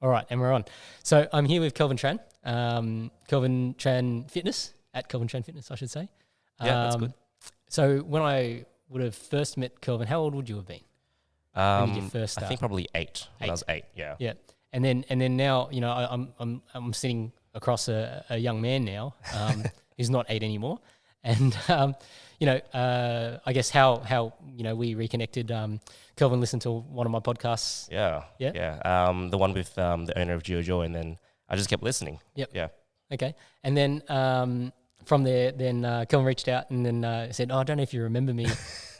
All right, and we're on. So I'm here with Kelvin Tran, Kelvin Tran Fitness, at Kelvin Tran Fitness, I should say. Yeah, that's good. So when I would have first met Kelvin, how old would you have been? When did you first start? I think probably 8. When I was 8, yeah. Yeah, and then now, you know, I'm sitting across a young man now, who's not 8 anymore, and you know, I guess how you know we reconnected. Kelvin listened to one of my podcasts. Yeah. The one with the owner of Jojo, and then I just kept listening. Yep. Yeah. Okay, and then from there, then Kelvin reached out and then said, "Oh, I don't know if you remember me,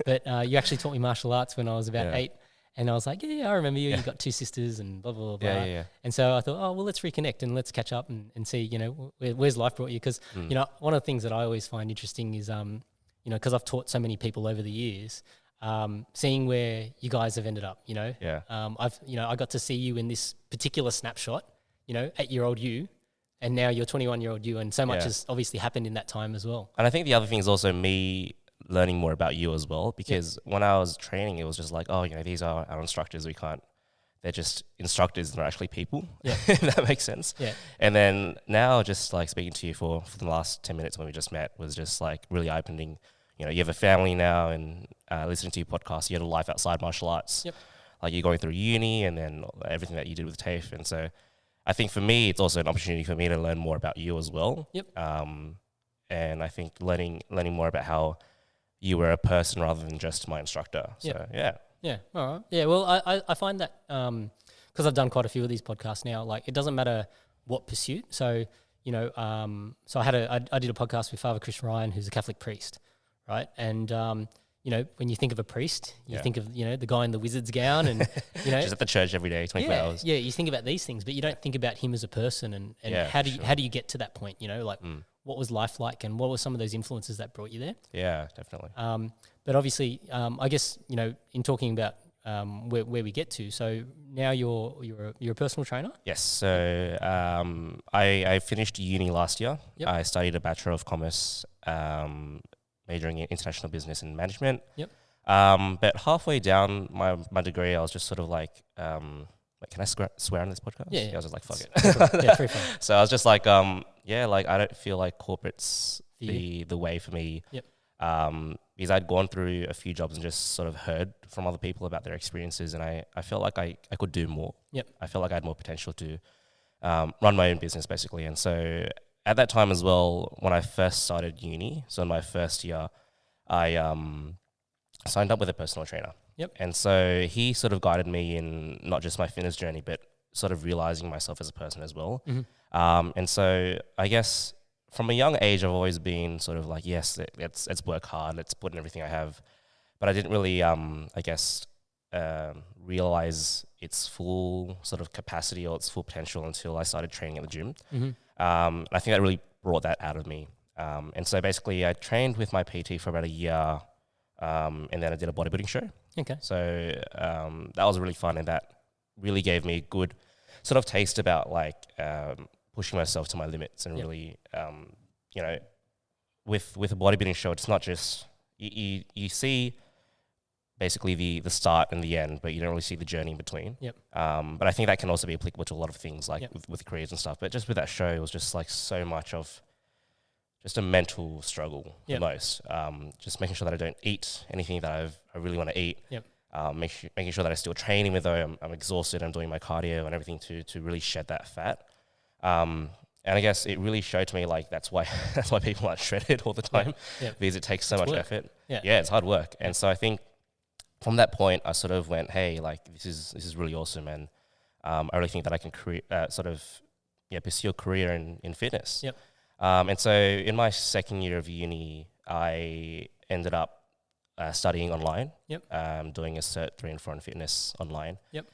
but you actually taught me martial arts when I was about 8." And I was like, yeah, I remember you. You got 2 sisters and blah, blah, blah. Yeah. And so I thought, oh, well, let's reconnect and let's catch up and see, you know, where's life brought you? Because, you know, one of the things that I always find interesting is, you know, because I've taught so many people over the years, seeing where you guys have ended up, you know. Yeah. I got to see you in this particular snapshot, you know, 8-year-old you, and now you're 21-year-old you, and so much has obviously happened in that time as well. And I think the other thing is also me learning more about you as well, because when I was training, it was just like, oh, you know, these are our instructors. They're just instructors, they're actually people. Yeah. If that makes sense. Yeah. And then now just like speaking to you for the last 10 minutes when we just met was just like really eye-opening. You know, you have a family now, and listening to your podcast, you had a life outside martial arts. Yep. Like you're going through uni and then everything that you did with TAFE. And so I think for me, it's also an opportunity for me to learn more about you as well. Yep. And I think learning more about how you were a person rather than just my instructor. So, Yeah. All right. Yeah. Well, I find that because I've done quite a few of these podcasts now, like it doesn't matter what pursuit. So, you know, so I did a podcast with Father Chris Ryan, who's a Catholic priest, right? And, you know, when you think of a priest, you think of, you know, the guy in the wizard's gown and, you know. Just at the church every day, 24 hours. Yeah. You think about these things, but you don't think about him as a person and how do you get to that point, you know, like what was life like and what were some of those influences that brought you there? Yeah, definitely. But obviously, I guess, you know, in talking about where we get to, so now you're a personal trainer? Yes. So I finished uni last year. Yep. I studied a Bachelor of Commerce, majoring in International Business and Management. Yep. But halfway down my degree, I was just sort of like, can I swear on this podcast? Yeah. I was just like, fuck it. Yeah, free fun. So I was just like, like I don't feel like corporate's the way for me. Yep. Because I'd gone through a few jobs and just sort of heard from other people about their experiences, and I felt like I could do more. Yep. I felt like I had more potential to run my own business, basically. And so at that time as well, when I first started uni, so in my first year, I signed up with a personal trainer. Yep. And so he sort of guided me in not just my fitness journey, but sort of realizing myself as a person as well. Mm-hmm. And so I guess from a young age, I've always been sort of like, yes, let's work hard, let's put in everything I have. But I didn't really, realize its full sort of capacity or its full potential until I started training at the gym. Mm-hmm. I think that really brought that out of me. And so basically I trained with my PT for about a year, and then I did a bodybuilding show. Okay. So that was really fun, and that really gave me a good sort of taste about like pushing myself to my limits and really, you know, with a bodybuilding show, it's not just you see basically the start and the end, but you don't really see the journey in between. Yep. But I think that can also be applicable to a lot of things like with careers and stuff. But just with that show, it was just like so much of just a mental struggle the most. Just making sure that I don't eat anything that I really want to eat. Yep. Making sure that I still train even though I'm exhausted, I'm doing my cardio and everything to really shed that fat. And I guess it really showed to me like that's why people aren't shredded all the time because it takes so much effort. Yeah, it's hard work. And so I think from that point, I sort of went, hey, like this is really awesome, and I really think that I can pursue a career in fitness. Yep. And so in my second year of uni, I ended up studying online. Yep. Doing a Cert 3 and 4 in fitness online. Yep.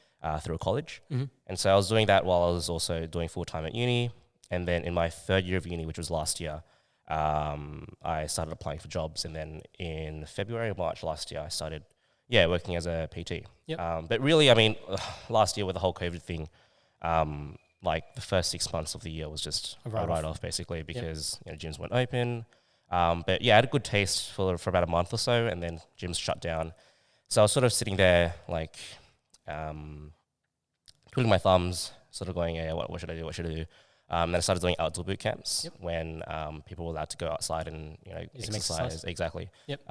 Through a college. Mm-hmm. And so I was doing that while I was also doing full-time at uni. And then in my third year of uni, which was last year, I started applying for jobs. And then in February or March last year, I started working as a PT. Yep. But really, I mean, last year with the whole COVID thing, like the first 6 months of the year was just a write-off basically because you know, gyms weren't open. But yeah, I had a good taste for about a month or so, and then gyms shut down. So I was sort of sitting there like twiddling my thumbs, sort of going, yeah, what should I do? What should I do? Then I started doing outdoor boot camps when people were allowed to go outside and exercise. Exactly. Yep.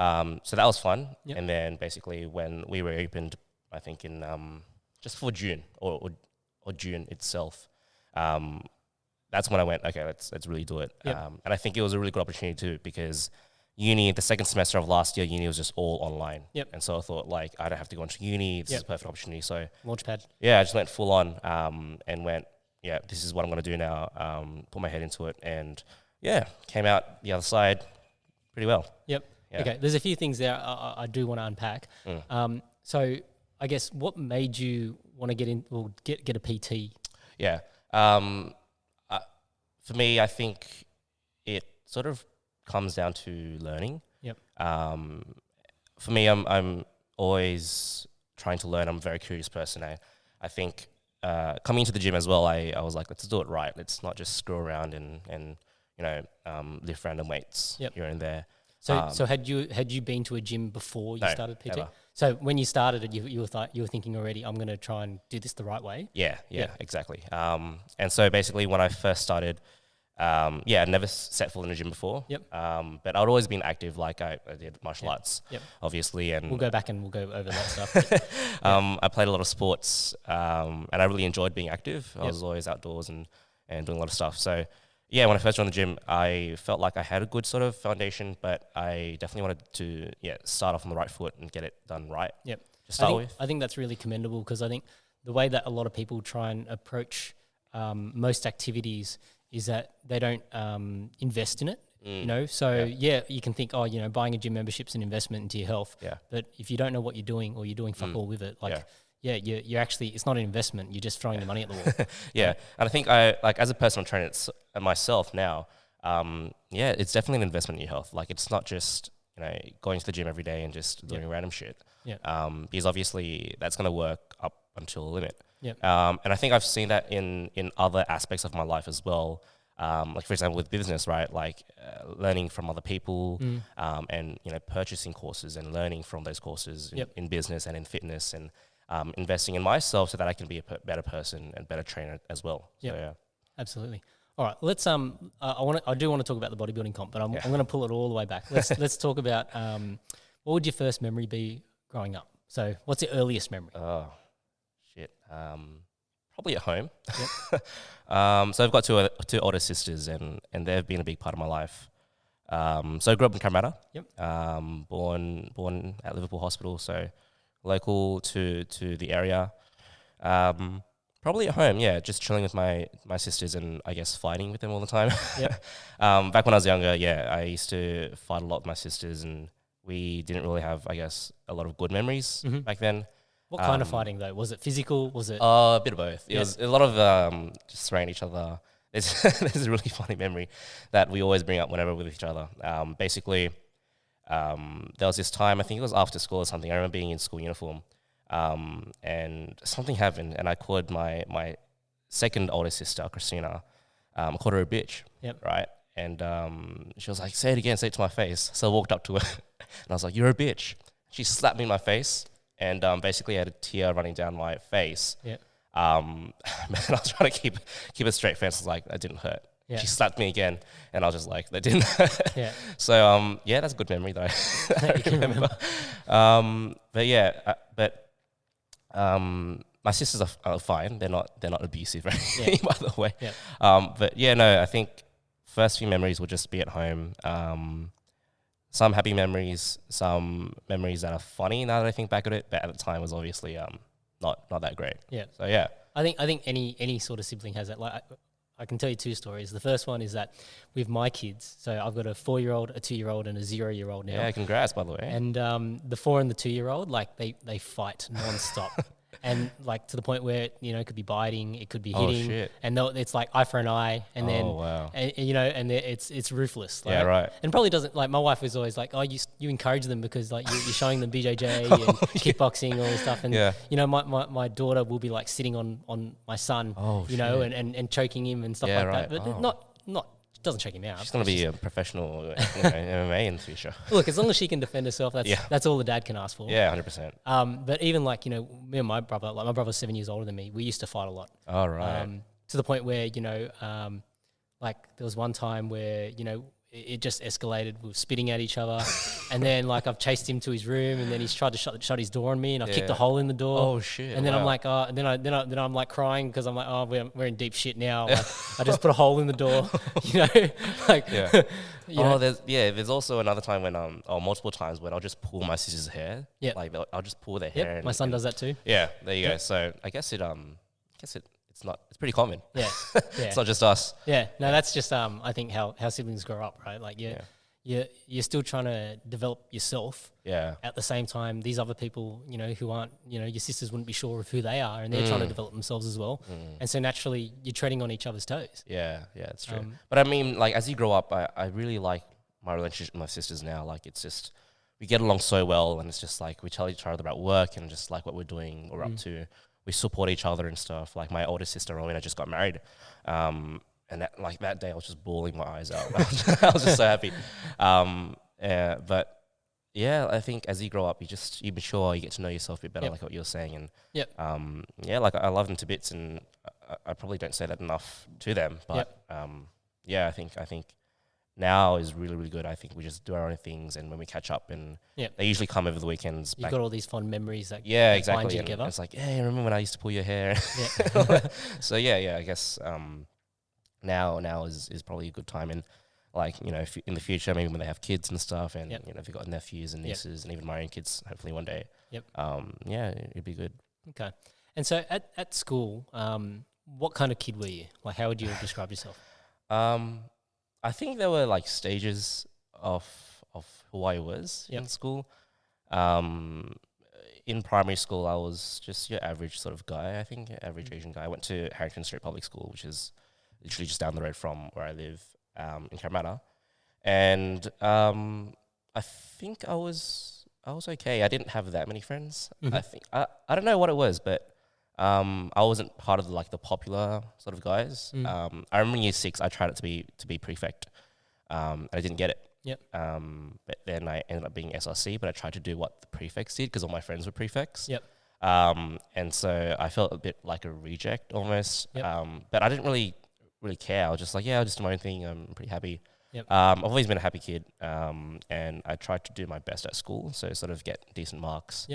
So that was fun. Yep. And then basically when we were opened, I think in just for June or June itself, that's when I went, okay, let's really do it. Yep. And I think it was a really good opportunity too, because uni, the second semester of last year, uni was just all online. Yep. And so I thought, like, I don't have to go into uni. This is a perfect opportunity. So Launchpad. yeah, I just went full on and went, yeah, this is what I'm going to do now. Put my head into it, and yeah, came out the other side pretty well. Yep. Yeah. Okay. There's a few things there I do want to unpack. So I guess what made you want to get in or get a PT? Yeah. For me, I think it sort of comes down to learning. Yep. For me, I'm always trying to learn. I'm a very curious person. I think coming into the gym as well, I was like, let's do it right. Let's not just screw around and lift random weights here and there. So had you been to a gym before you started PT? Never. So when you started it, you were thinking already, I'm going to try and do this the right way. Yeah, exactly. And so basically, when I first started, I'd never set foot in a gym before. Yep. But I'd always been active, like I did martial arts, obviously, and we'll go back and we'll go over that stuff. I played a lot of sports, and I really enjoyed being active. I was always outdoors and doing a lot of stuff. So yeah, when I first joined the gym, I felt like I had a good sort of foundation, but I definitely wanted to start off on the right foot and get it done right. Yep. To start with. I think that's really commendable, because I think the way that a lot of people try and approach most activities is that they don't invest in it. So you can think, buying a gym membership's an investment into your health. Yeah. But if you don't know what you're doing, or you're doing fuck all with it, you're actually, it's not an investment. You're just throwing the money at the wall. And I think as a personal trainer myself now, it's definitely an investment in your health. Like, it's not just going to the gym every day and just doing random shit. Yeah. Because obviously that's going to work up until a limit. Yeah. And I think I've seen that in other aspects of my life as well. Like, for example, with business, right? Like learning from other people, and purchasing courses and learning from those courses in business and in fitness, and investing in myself so that I can be a better person and better trainer as well. Yep. So, yeah, absolutely. All right, let's. I do want to talk about the bodybuilding comp, but I'm going to pull it all the way back. Let's talk about what would your first memory be growing up? So, what's your earliest memory? Oh, shit. Probably at home. Yep. So I've got two older sisters, and they've been a big part of my life. So I grew up in Cabramatta. Yep. Born at Liverpool Hospital, so local to the area. Probably at home, just chilling with my sisters, and I guess fighting with them all the time. Yep. Back when I was younger, I used to fight a lot with my sisters, and we didn't really have, I guess, a lot of good memories back then. What kind of fighting though? Was it physical? Was it? A bit of both. It was a lot of just throwing each other. There's a really funny memory that we always bring up whenever we're with each other. Basically, there was this time, I think it was after school or something. I remember being in school uniform, and something happened, and I called my second older sister, Christina. I called her a bitch. Yep. Right. And she was like, "Say it again. Say it to my face." So I walked up to her, and I was like, "You're a bitch." She slapped me in my face. And basically, I had a tear running down my face. Yeah. Man, I was trying to keep a straight face. I was like, that didn't hurt. Yeah. She slapped me again, and I was just like, that didn't hurt. Yeah. So that's a good memory that I remember. My sisters are fine. They're not abusive or anything, by the way. Yeah. I think first few memories will just be at home. Some happy memories, some memories that are funny now that I think back at it, but at the time was obviously not that great. Yeah. So yeah, I think any sort of sibling has that. Like I can tell you two stories. The first one is that with my kids, so I've got a 4-year-old, a 2-year-old, and a 0-year-old now. Yeah, congrats, by the way. And the 4 and the 2-year-old, like they fight nonstop. And like to the point where it could be biting, it could be hitting, and it's like eye for an eye, and then and it's ruthless. Like, right. And probably doesn't, like, my wife was always like, oh, you encourage them because like you're showing them BJJ and kickboxing, all this stuff, and my daughter will be like sitting on my son, and choking him and stuff like that, but not doesn't check him out. She's going to be a professional MMA in the future. Look, as long as she can defend herself, that's all the dad can ask for. Yeah, 100%. But even like, me and my brother, like my brother's 7 years older than me, we used to fight a lot. All right. To the point where, like there was one time where, it just escalated. We were spitting at each other. And then like I've chased him to his room and then he's tried to shut his door on me and I've kicked a hole in the door. Oh shit. And then I'm like, and then I'm like crying because I'm like, oh, we're in deep shit now. Like, I just put a hole in the door, like, there's also another time when, multiple times when I'll just pull my sister's hair. Yeah. Like I'll just pull their hair. And, my son does that too. Yeah. There you go. So I guess it's pretty common. Yeah. It's not just us. Yeah. No, that's just, I think how siblings grow up, right? Like you're still trying to develop yourself. Yeah. At the same time, these other people, who aren't, your sisters wouldn't be sure of who they are and they're trying to develop themselves as well. And so naturally you're treading on each other's toes. Yeah. Yeah, it's true. But I mean, like as you grow up, I really like my relationship with my sisters now. Like it's just, we get along so well and it's just like, we tell each other about work and just like what we're doing, what we're up to. We support each other and stuff. Like my older sister, Rowena, just got married. And that day I was just bawling my eyes out. I was just so happy. But yeah, I think as you grow up, you mature, you get to know yourself a bit better, like what you were saying. And like I love them to bits and I probably don't say that enough to them. But I think now is really, really good. I think we just do our own things, and when we catch up, and they usually come over the weekends. You've got all these fond memories that exactly. bind you together. It's like, remember when I used to pull your hair? So I guess now is probably a good time, and like if in the future, maybe when they have kids and stuff, and if they've got nephews and nieces, and even my own kids, hopefully one day. It'd be good. Okay. And so at school, what kind of kid were you? Like, how would you describe yourself? I think there were like stages of who I was in school. In primary school, I was just your average sort of guy. I think average Asian guy. I went to Harrington Street Public School, which is literally just down the road from where I live in Cabramatta. And I think I was okay. I didn't have that many friends. I think I don't know what it was, but I wasn't part of the popular sort of guys. I remember in year 6, I tried it to be prefect. And I didn't get it. But then I ended up being SRC, but I tried to do what the prefects did because all my friends were prefects. And so I felt a bit like a reject almost. But I didn't really care. I was just like, I'll just do my own thing. I'm pretty happy. I've always been a happy kid. And I tried to do my best at school, so sort of get decent marks.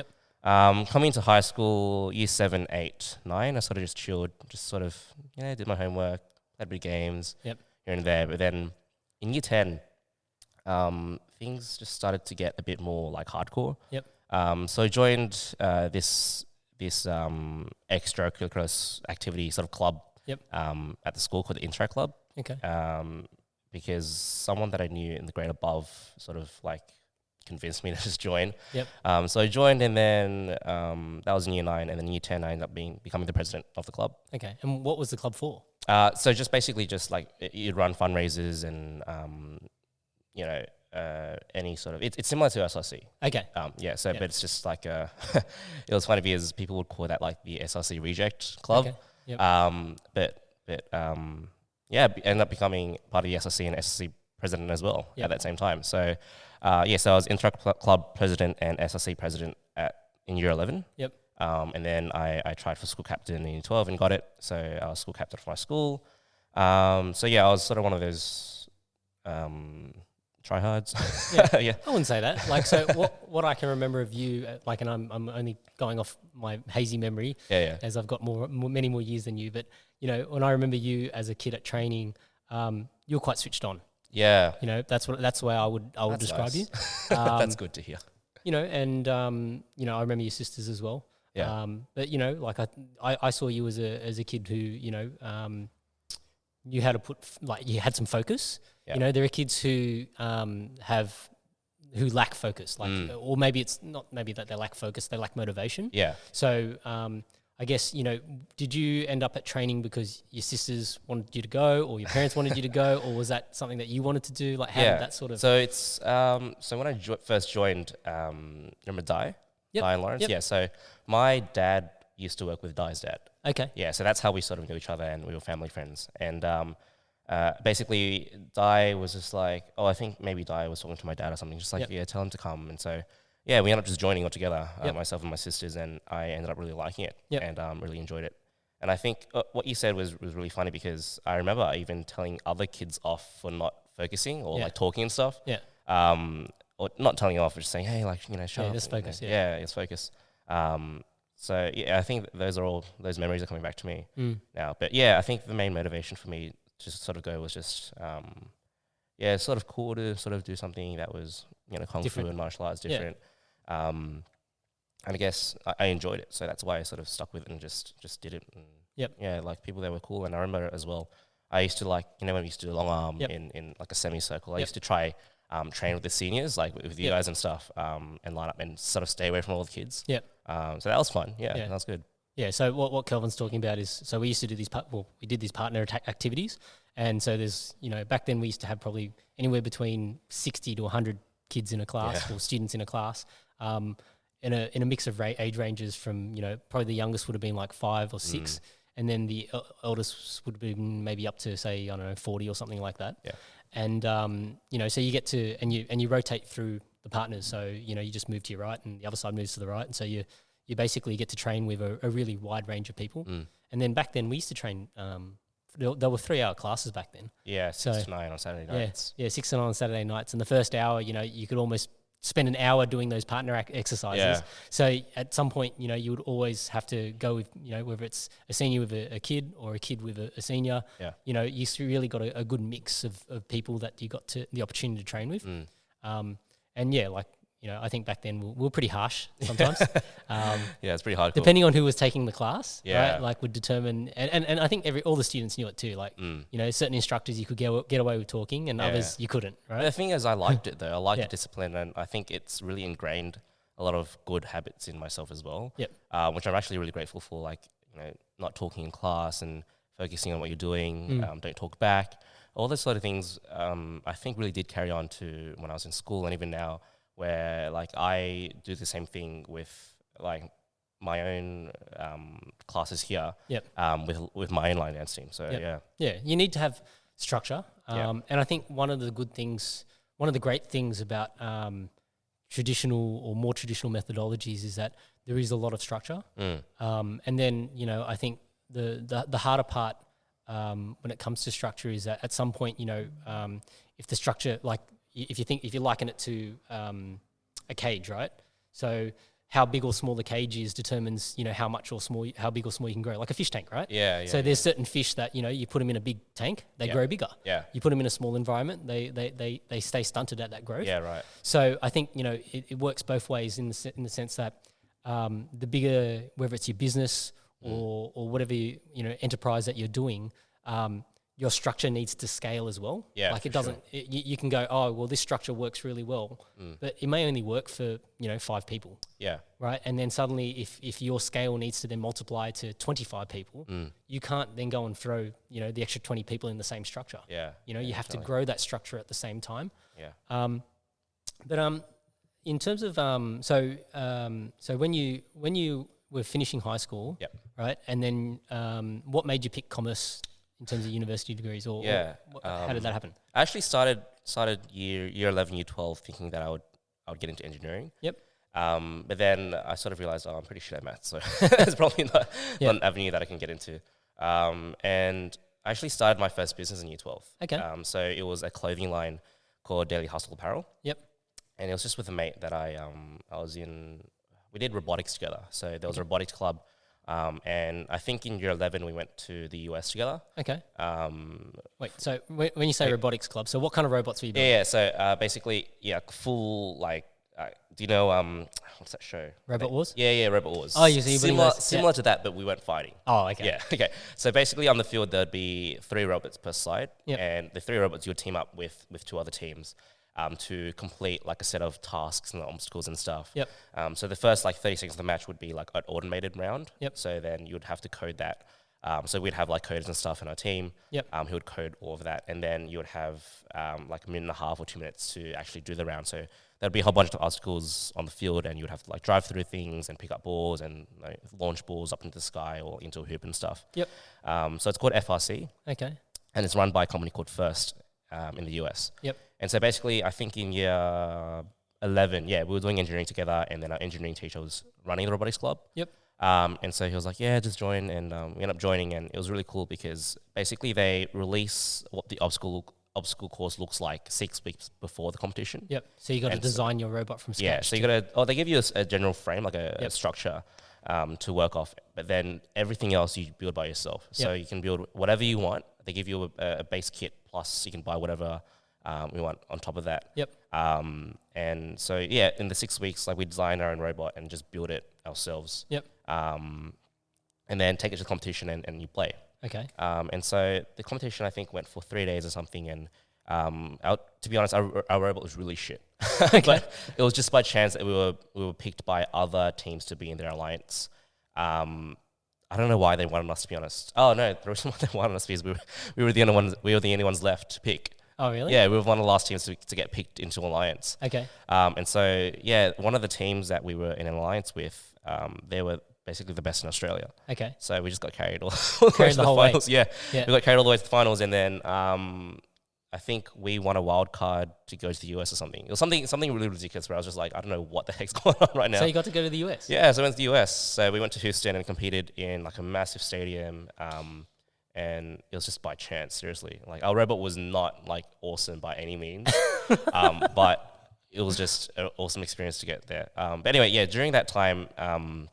Coming into high school, year 7, 8, 9, I sort of just chilled, just sort of, did my homework, had a bit of games here and there. But then in year 10, things just started to get a bit more like hardcore. So I joined this extracurricular activity sort of club at the school called the Intra Club. Because someone that I knew in the grade above sort of like convinced me to just join. So I joined, and then that was in year 9, and then year 10 I ended up becoming the president of the club. Okay. And what was the club for? So just basically just like you'd run fundraisers and any sort of it's similar to SRC. But it's just like it was funny because people would call that like the SRC reject club. Ended up becoming part of the SRC and SRC president as well at that same time. So so I was Intra Club president and SRC president in year 11. And then I tried for school captain in year 12 and got it. So I was school captain for my school. I was sort of one of those tryhards. I wouldn't say that. Like, so what I can remember of you, like, and I'm only going off my hazy memory, as I've got many more years than you. But when I remember you as a kid at training, you were quite switched on. That's the way I would describe you. That's good to hear. And I remember your sisters as well. But like I saw you as a kid who you had to you had some focus. There are kids who lack focus, or maybe it's not maybe that they lack focus, they lack motivation. So I guess, did you end up at training because your sisters wanted you to go, or your parents wanted you to go, or was that something that you wanted to do? Like, how did that sort of... So it's, so when I first joined, remember Di? Di and Lawrence? So my dad used to work with Di's dad. So that's how we sort of knew each other, and we were family friends. And basically, Di was just like, I think maybe Di was talking to my dad or something, just like, tell him to come. And so, we ended up just joining all together, myself and my sisters, and I ended up really liking it and really enjoyed it. And I think what you said was really funny, because I remember even telling other kids off for not focusing or like talking and stuff. Yeah. Or not telling you off, but just saying, hey, like, shut up. Just focus. Just focus. So I think those memories are coming back to me now. But I think the main motivation for me to sort of go was just, it's sort of cool to sort of do something that was, kung fu and martial arts different. And I guess I enjoyed it, so that's why I sort of stuck with it and just did it. And like, people there were cool, and I remember as well, I used to, like, when we used to do long arm in like a semicircle, I used to try train with the seniors, like with you guys and stuff, and line up and sort of stay away from all the kids. So that was fun. That was good. Yeah, so what Kelvin's talking about is, so we used to do these, we did these partner activities, and so there's, back then we used to have probably anywhere between 60 to 100 kids in a class or students in a class, in a mix of age ranges from, probably the youngest would have been like 5 or 6, and then the eldest would have been maybe up to, say, I don't know, 40 or something like that. And, so you get to, and you rotate through the partners. So, you just move to your right and the other side moves to the right. And so you basically get to train with a really wide range of people. And then back then we used to train, there were 3-hour classes back then. 6 to 9 on Saturday nights. 6 to 9 on Saturday nights. And the first hour, you could almost spend an hour doing those partner exercises. So at some point, you would always have to go with, whether it's a senior with a kid or a kid with a senior, you really got a good mix of people that you got the opportunity to train with. I think back then we were pretty harsh sometimes. It's pretty hardcore. Depending on who was taking the class, right? Like, would determine, and I think all the students knew it too. Like, certain instructors you could get away with talking, and others you couldn't, right? The thing is, I liked it though. I liked the discipline, and I think it's really ingrained a lot of good habits in myself as well. Which I'm actually really grateful for. Like, not talking in class and focusing on what you're doing. Don't talk back. All those sort of things. I think really did carry on to when I was in school, and even now, where like I do the same thing with like my own classes here, with my own line dance team. So you need to have structure, and I think one of the great things about traditional or more traditional methodologies is that there is a lot of structure, and then I think the harder part when it comes to structure is that at some point if the structure, like, if you liken it to a cage, right? So how big or small the cage is determines, how big or small you can grow, like a fish tank, right? So there's certain fish that, you put them in a big tank, they grow bigger. You put them in a small environment, they stay stunted at that growth. So I think, it works both ways in the sense that the bigger, whether it's your business or whatever, enterprise that you're doing, your structure needs to scale as well. Like, it doesn't, you can go, oh, well, this structure works really well, but it may only work for, 5 people. Right. And then suddenly if your scale needs to then multiply to 25 people, you can't then go and throw, the extra 20 people in the same structure. You have to grow that structure at the same time. But in terms of, so when you were finishing high school, right, and then what made you pick commerce in terms of university degrees, or how did that happen? I actually started year 11, year 12 thinking that I would get into engineering. But then I sort of realized, I'm pretty shit at maths, so it's probably not an avenue that I can get into. And I actually started my first business in year 12. So it was a clothing line called Daily Hustle Apparel. And it was just with a mate that I was in. We did robotics together. So there was a robotics club. And I think in year 11 we went to the US together. Wait, so when you say robotics club, so what kind of robots were you building? So basically, full, like, do you know, what's that show? Robot Wars? Robot Wars. Oh, you see, similar to that, but we weren't fighting. Oh, okay. So basically on the field there'd be 3 robots per side, and the 3 robots you would team up with 2 other teams. To complete like a set of tasks and obstacles and stuff. So the first like 30 seconds of the match would be like an automated round. So then you would have to code that. So we'd have like coders and stuff in our team who would code all of that. And then you would have like a minute and a half or 2 minutes to actually do the round. So there'd be a whole bunch of obstacles on the field, and you would have to like drive through things and pick up balls and launch balls up into the sky or into a hoop and stuff. So it's called FRC. and it's run by a company called First in the US. Yep. And so basically, I think in year 11, we were doing engineering together, and then our engineering teacher was running the robotics club. Yep. And so he was like, yeah, just join. And we ended up joining, and it was really cool because basically they release what the obstacle course looks like 6 weeks before the competition. Yep. So you got to design your robot from scratch. Yeah. So you got to, they give you a general frame, like a structure to work off. But then everything else you build by yourself. So you can build whatever you want. They give you a base kit, plus you can buy whatever we want on top of that. Yep. And so, in the 6 weeks, like we designed our own robot and just build it ourselves. Yep. And then take it to the competition and you play. Okay. And so the competition, I think, went for 3 days or something. And to be honest, our robot was really shit. But it was just by chance that we were picked by other teams to be in their alliance. I don't know why they wanted us, to be honest. Oh no, the reason why they wanted us is we were the only ones left to pick. Oh really? Yeah, we were one of the last teams to get picked into alliance. Okay. And so one of the teams that we were in an alliance with, they were basically the best in Australia. Okay. So we just got carried all Carried the the whole way. finals. Yeah, we got carried all the way to the finals, and then I think we won a wild card to go to the US or something. It was something really ridiculous where I was just like, I don't know what the heck's going on right now. So you got to go to the US? Yeah, so we went to the US. So we went to Houston and competed in like a massive stadium. And it was just by chance, seriously. Like our robot was not like awesome by any means, but it was just an awesome experience to get there. But anyway, during that time, our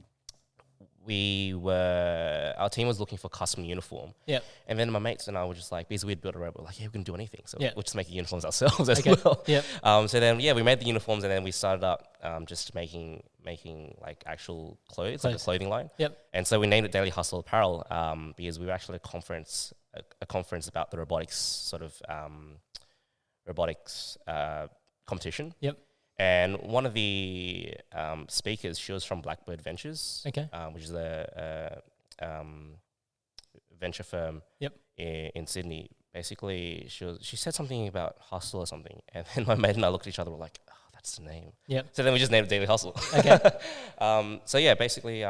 team was looking for custom uniform. Yeah. And then my mates and I were just like, because we'd built a robot, like, we can do anything. So we'll just make uniforms ourselves as well. Yep. So then, we made the uniforms, and then we started up just making like actual clothes, like a clothing line. Yep. And so we named it Daily Hustle Apparel because we were actually a conference about the robotics competition. Yep. And one of the speakers, she was from Blackbird Ventures, which is a venture firm in Sydney. Basically, she said something about hustle or something, and then my mate and I looked at each other, we're like, oh, that's the name. Yep. So then we just named it Daily Hustle. Okay. So basically,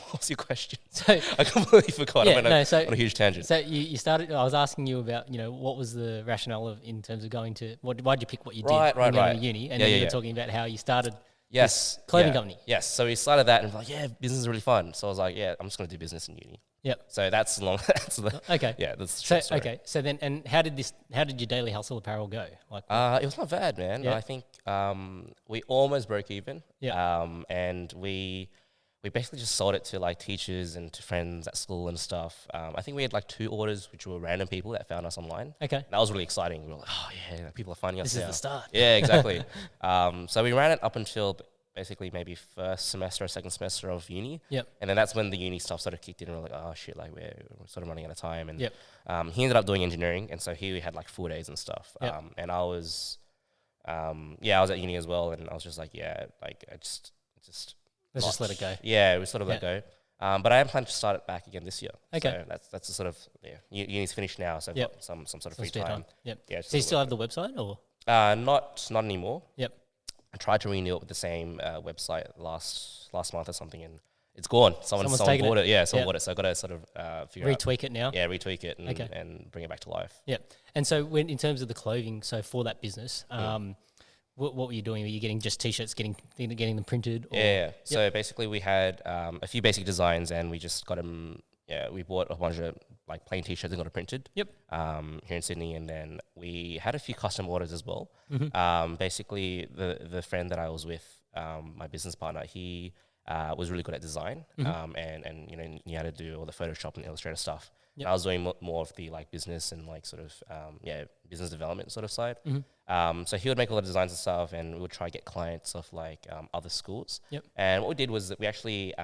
what was your question? So I completely forgot. I went on a huge tangent. So you started. I was asking you about what was the rationale in terms of going to why'd you pick what you did right. in uni, and then you were talking about how you started this clothing company. Yes. So we started that and we're like, business is really fun. So I was like, I'm just going to do business in uni. Yep. So that's long. Okay. Yeah. That's so story. Okay. So then, and how did your Daily Hustle apparel go? Like, it was not bad, man. Yeah. I think we almost broke even. Yeah. And we basically just sold it to like teachers and to friends at school and stuff. I think we had like 2 orders, which were random people that found us online. Okay. And that was really exciting. We were like, people are finding us now. This is the start. Yeah, exactly. So we ran it up until basically maybe first semester or second semester of uni. Yep. And then that's when the uni stuff sort of kicked in, and we're like, oh shit, like we're sort of running out of time. And he ended up doing engineering, and so he had like 4 days and stuff. Yep. And I was, I was at uni as well, and I was just like, I just let's just let it go. Yeah, we sort of let go. But I am planning to start it back again this year. Okay. So that's the sort of, uni's finished now, so I've got some sort of free time. Yep. Yeah. So you still have the website or? Not anymore. Yep. I tried to renew it with the same website last month or something, and it's gone. Someone bought it. Yeah, someone bought it. So I've got to sort of retweak it now. Yeah, retweak it and bring it back to life. Yep. And so in terms of the clothing, so for that business, what were you doing? Were you getting just t-shirts, getting them printed? Or? Yeah. So basically we had a few basic designs, and we just got them. Yeah, we bought a bunch of like plain t-shirts and got it printed. Yep. Here in Sydney, and then we had a few custom orders as well. Mm-hmm. Basically, the friend that I was with, my business partner, he was really good at design. Mm-hmm. And knew how to do all the Photoshop and Illustrator stuff. Yep. I was doing more of the like business and like sort of business development sort of side. Mm-hmm. So he would make all the designs and stuff, and we would try to get clients of like other schools. Yep. And what we did was that we actually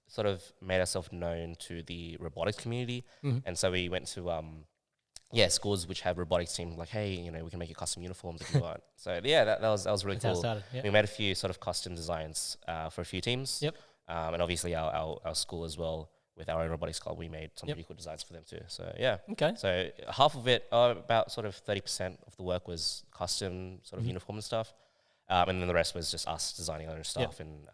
sort of made ourselves known to the robotics community. Mm-hmm. And so we went to schools which have robotics teams, like, hey, we can make you custom uniforms if you want. So that was really cool. Yep. We made a few sort of custom designs for a few teams. Yep. And obviously our school as well, with our own robotics club, we made some pretty cool designs for them too. So okay. So half of it, about sort of 30% of the work was custom sort of uniform and stuff. And then the rest was just us designing our own stuff and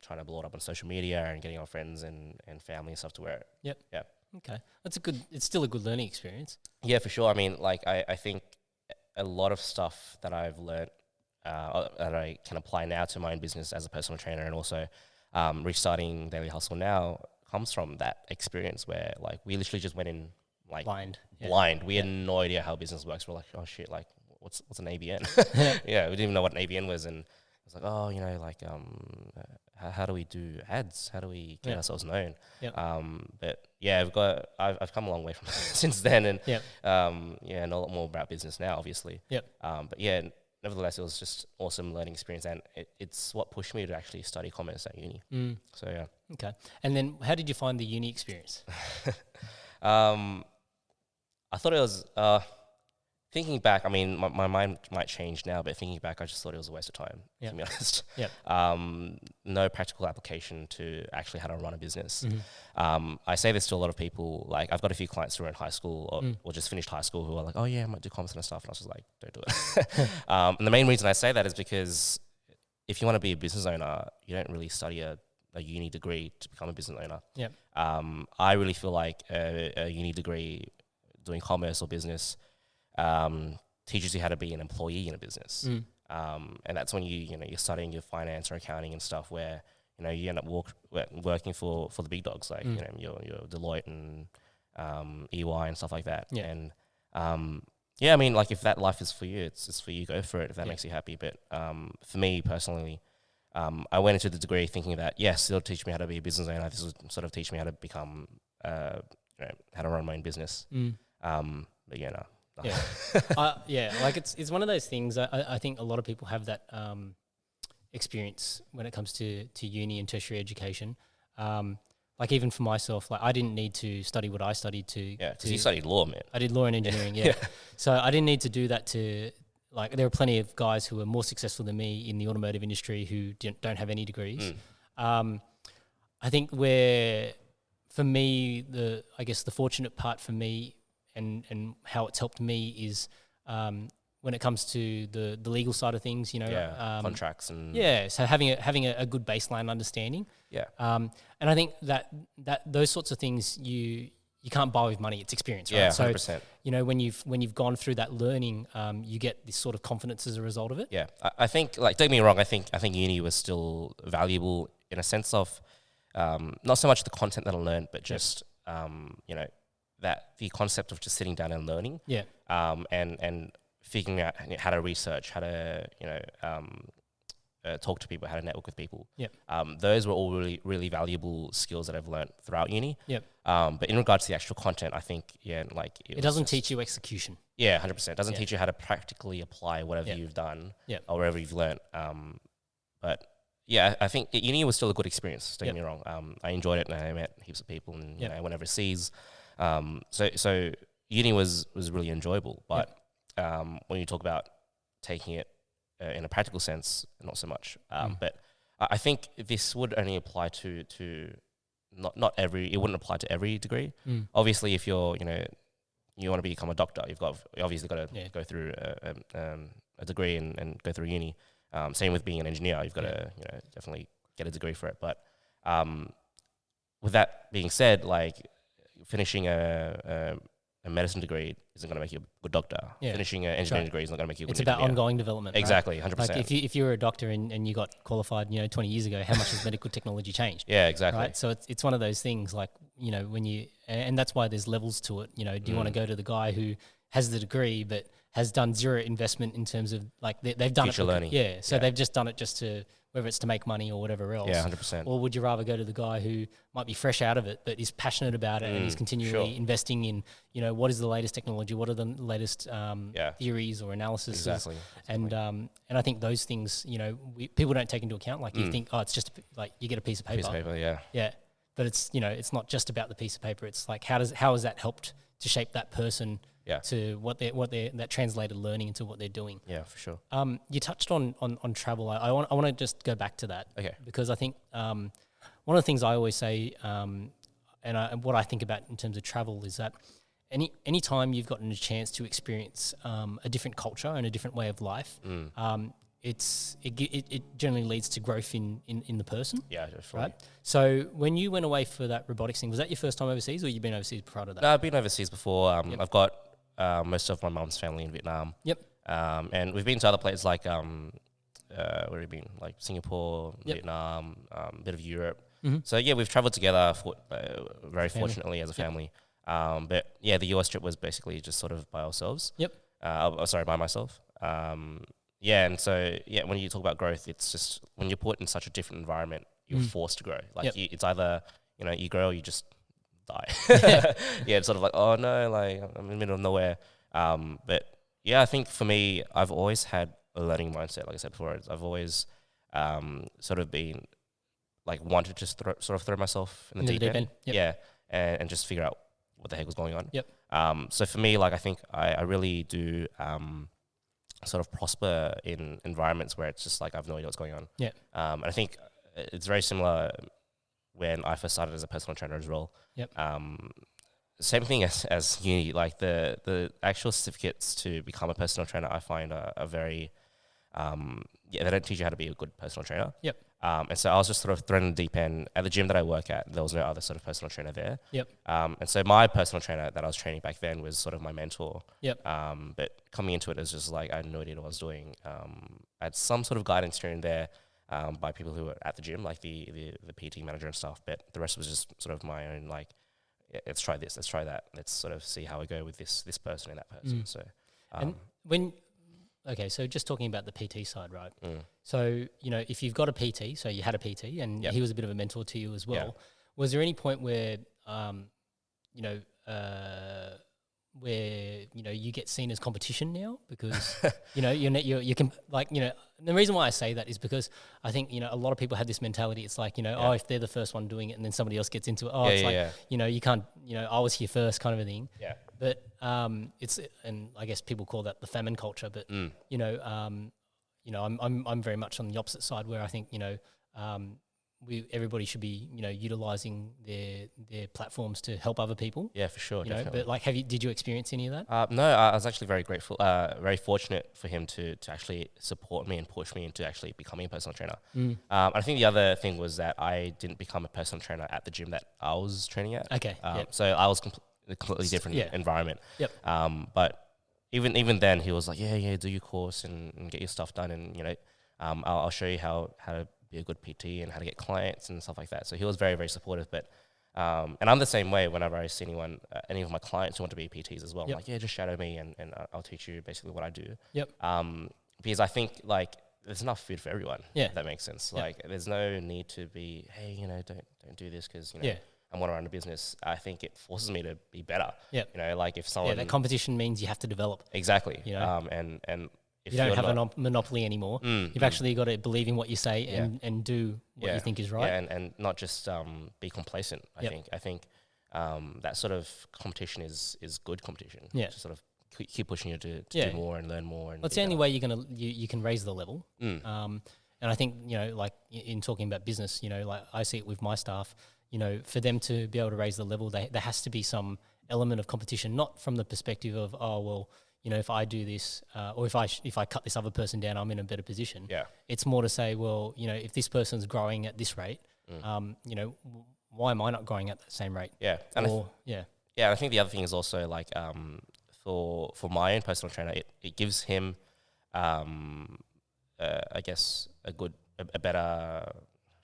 trying to blow it up on social media and getting our friends and family and stuff to wear it. Yep. Yeah. Okay, it's still a good learning experience. Yeah, for sure. I mean, like I think a lot of stuff that I've learned that I can apply now to my own business as a personal trainer, and also restarting Daily Hustle now, comes from that experience where like we literally just went in like Blind. We had no idea how business works. We're like, oh shit, like what's an ABN? Yeah. Yeah, we didn't even know what an ABN was, and it was like, oh, you know, like how do we do ads? How do we get ourselves known? Yep. But yeah, I've come a long way from since then, and Yep. yeah, know a lot more about business now, obviously. Yep. But yeah, nevertheless, it was just awesome learning experience, and it's what pushed me to actually study commerce at uni. So yeah. Okay. And then how did you find the uni experience? I thought it was, thinking back, I mean, my mind might change now, but thinking back, I just thought it was a waste of time, to be honest. Yep. No practical application to actually how to run a business. I say this to a lot of people, like I've got a few clients who are in high school or just finished high school who are like, oh yeah, I might do commerce and stuff. And I was just like, don't do it. And the main reason I say that is because if you want to be a business owner, you don't really study a uni degree to become a business owner. Yep. I really feel like a uni degree doing commerce or business teaches you how to be an employee in a business. And that's when you're studying your finance or accounting and stuff where, you know, you end up working for the big dogs, like, you know, your Deloitte and EY and stuff like that. Yeah. And yeah, I mean, like if that life is for you, it's for you, go for it if that makes you happy. But for me personally, I went into the degree thinking that, yes, it'll teach me how to be a business owner. This will sort of teach me how to become, you know, how to run my own business. But yeah, no. Yeah, like it's one of those things. I think a lot of people have that experience when it comes to uni and tertiary education. Like even for myself, like I didn't need to study what I studied to. Yeah, because you studied law, man. I did law and engineering, yeah. So I didn't need to do that to, like, there are plenty of guys who are more successful than me in the automotive industry who don't have any degrees. I think for me, I guess the fortunate part for me and how it's helped me is when it comes to the legal side of things, you know, contracts and so having a good baseline understanding. And I think that those sorts of things you can't buy with money. It's experience, right? Yeah, 100%. So, you know, when you've gone through that learning, you get this sort of confidence as a result of it. Yeah, I think, like, don't get me wrong, I think uni was still valuable in a sense of not so much the content that I learned, but just you know, that the concept of just sitting down and learning. Yeah. And figuring out how to research, how to, you know, talk to people, how to network with people. Yeah. Those were all really, really valuable skills that I've learned throughout uni. Yep. But in regards to the actual content, I think, like... It doesn't teach you execution. Yeah, 100%. It doesn't teach you how to practically apply whatever you've done or wherever you've learned. But yeah, I think uni was still a good experience, don't get me wrong. I enjoyed it and I met heaps of people and, you know, I went overseas. So uni was really enjoyable, but when you talk about taking it in a practical sense, not so much. But I think this would only apply to not every. It wouldn't apply to every degree. Obviously, if you're, you know, you want to become a doctor, you've obviously got to go through a degree and go through uni. Same with being an engineer, you've got to, you know, definitely get a degree for it. But with that being said, like, finishing a medicine degree isn't going to make you a good doctor. Finishing an engineering degree is not going to make you a good engineer. It's about ongoing development. Exactly, right? 100%. Like if you're a doctor and you got qualified, you know, 20 years ago, how much has medical technology changed? Yeah, exactly. Right. So it's one of those things, like, you know, when you, and that's why there's levels to it. You know, do you want to go to the guy who has the degree but has done zero investment in terms of, like, they've done future it. learning. Yeah. So they've just done it just to, whether it's to make money or whatever else. Yeah, 100%. Or would you rather go to the guy who might be fresh out of it, but is passionate about it and is continually investing in, you know, what is the latest technology, what are the latest theories or analysis. Exactly. And I think those things, you know, people don't take into account. Like you think, oh, it's just like you get a piece of paper. Piece of paper, yeah. Yeah. But it's, you know, it's not just about the piece of paper. It's like, how has that helped to shape that person to what that translated learning into what they're doing. Yeah, for sure. You touched on travel. I want to just go back to that. Okay. Because I think one of the things I always say, and what I think about in terms of travel is that any time you've gotten a chance to experience a different culture and a different way of life, it generally leads to growth in the person. Yeah, definitely. Right. So when you went away for that robotics thing, was that your first time overseas, or you've been overseas prior to that? No, I've been overseas before. I've got most of my mum's family in Vietnam. Yep. And we've been to other places like where have we been? Like Singapore, Vietnam, a bit of Europe. Mm-hmm. So yeah, we've traveled together very fortunately as a family. But yeah, the US trip was basically just sort of by ourselves. Yep. By myself. Yeah, and so yeah, when you talk about growth, it's just when you're put in such a different environment, you're forced to grow. Like it's either you grow or you just die. Yeah, it's sort of like, oh no, like I'm in the middle of nowhere. But yeah, I think for me, I've always had a learning mindset. Like I said before, I've always sort of been like wanted to sort of throw myself in the deep end. Yep. Yeah, and just figure out what the heck was going on. Yep. So for me, like I think I really do sort of prosper in environments where it's just like I have no idea what's going on. Yeah. And I think it's very similar when I first started as a personal trainer as well. Yep. Same thing as uni, like the actual certificates to become a personal trainer, I find are very, they don't teach you how to be a good personal trainer. Yep. And so I was just sort of thrown in the deep end. At the gym that I work at, there was no other sort of personal trainer there. Yep. And so my personal trainer that I was training back then was sort of my mentor. Yep. But coming into it, it was just like I had no idea what I was doing. I had some sort of guidance here and there by people who were at the gym, like the PT manager and stuff. But the rest was just sort of my own, like, let's try this, let's try that. Let's sort of see how we go with this person and that person. So, and okay, so just talking about the PT side, right? Mm. So, if you've got a PT, so you had a PT and he was a bit of a mentor to you as well. Yeah. Was there any point where, you get seen as competition now because, you can the reason why I say that is because I think, a lot of people have this mentality. It's like, oh, if they're the first one doing it and then somebody else gets into it, you can't, I was here first kind of a thing. Yeah. But and I guess people call that the famine culture. But I'm very much on the opposite side where I think everybody should be utilizing their platforms to help other people. Yeah, for sure. But like, did you experience any of that? No, I was actually very grateful, very fortunate for him to actually support me and push me into actually becoming a personal trainer. I think the other thing was that I didn't become a personal trainer at the gym that I was training at. Okay. So I was a completely different environment. Yep. But even then, he was like, yeah, do your course and get your stuff done, and I'll show you how to be a good PT and how to get clients and stuff like that. So he was very, very supportive. But and I'm the same way whenever I see any of my clients who want to be PTs as well. I'm like, yeah, just shadow me and I'll teach you basically what I do. Yep. Because I think like there's enough food for everyone. Yeah. If that makes sense. Yep. Like there's no need to be, hey, don't do this because I want to run a business. I think it forces me to be better. Yeah. Like if someone... that competition means you have to develop. Exactly. And if you don't have a monopoly anymore. You've actually got to believe in what you say and do what you think is right. Yeah, and not just be complacent, I think that sort of competition is good competition. Yeah. To sort of keep pushing you to do more and learn more. And it's the only way you can raise the level. And I think, like in talking about business, like I see it with my staff, for them to be able to raise the level, there has to be some element of competition, not from the perspective of, oh, well, if I do this, or if I cut this other person down, I'm in a better position. Yeah. It's more to say, well, if this person's growing at this rate, why am I not growing at that same rate? Yeah. And I think the other thing is also like, for my own personal trainer, it gives him, I guess a better,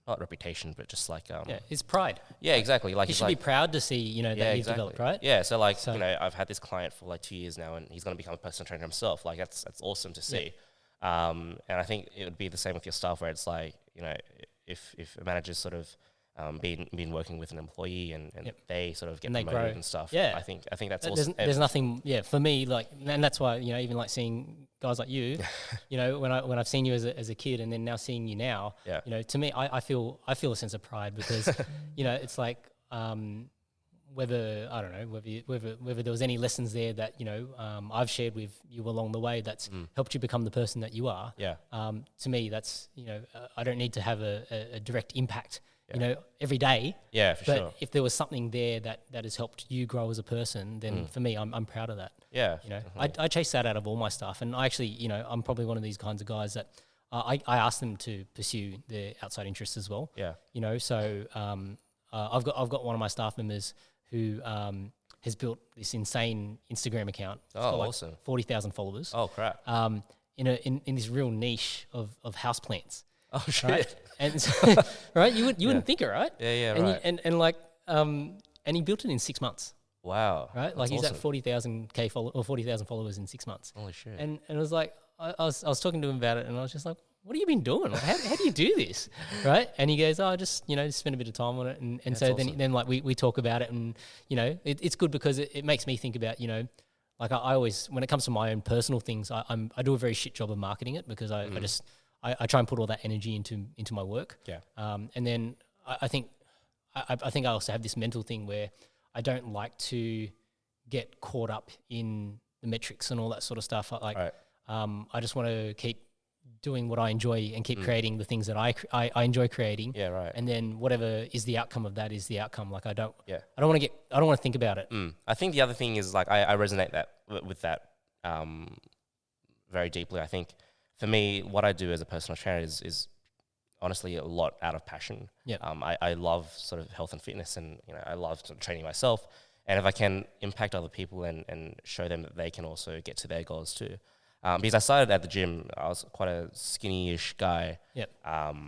not reputation, but just like his pride. Yeah, exactly. Like he should be proud to see that he's developed, right? Yeah. So I've had this client for like 2 years now, and he's going to become a personal trainer himself. Like that's awesome to see. And I think it would be the same with your staff, where it's like if a manager's sort of been working with an employee and they sort of get promoted and stuff. Yeah. I think that's awesome. There's nothing. Yeah, for me, like, and that's why even like seeing guys like you, when I've seen you as a kid and then now seeing you now, to me, I feel a sense of pride because it's like whether there was any lessons there that I've shared with you along the way that's helped you become the person that you are. Yeah. To me, that's I don't need to have a direct impact. Every day. Yeah, for sure. But if there was something there that has helped you grow as a person, then for me, I'm proud of that. Yeah. I chase that out of all my stuff. And I actually, I'm probably one of these kinds of guys that I asked them to pursue their outside interests as well. Yeah. You know, so I've got one of my staff members who has built this insane Instagram account. It's got like awesome. 40,000 followers. Oh, crap. In this real niche of houseplants. Oh, shit. Right? And so, right, you wouldn't think it, right? Yeah, and right. And he built it in 6 months. Wow. Right, like That's he's awesome. at 40,000 followers in 6 months. Holy shit. And it was like I was talking to him about it, and I was just like, "What have you been doing? Like, how do you do this?" Right? And he goes, "Oh, I just spend a bit of time on it." And so awesome. then like we talk about it, and it's good because it makes me think about like I always, when it comes to my own personal things, I do a very shit job of marketing it because I try and put all that energy into my work. Yeah. And then I think I also have this mental thing where I don't like to get caught up in the metrics and all that sort of stuff. Like, Right. I just want to keep doing what I enjoy and keep creating the things that I enjoy creating. Yeah, right. And then whatever is the outcome of that is the outcome. Like I don't want to think about it. I think the other thing is like I resonate with that very deeply. I think for me, what I do as a personal trainer is honestly a lot out of passion. Yeah. I love sort of health and fitness, and I love sort of training myself. And if I can impact other people and show them that they can also get to their goals too. Because I started at the gym, I was quite a skinny-ish guy. Yep.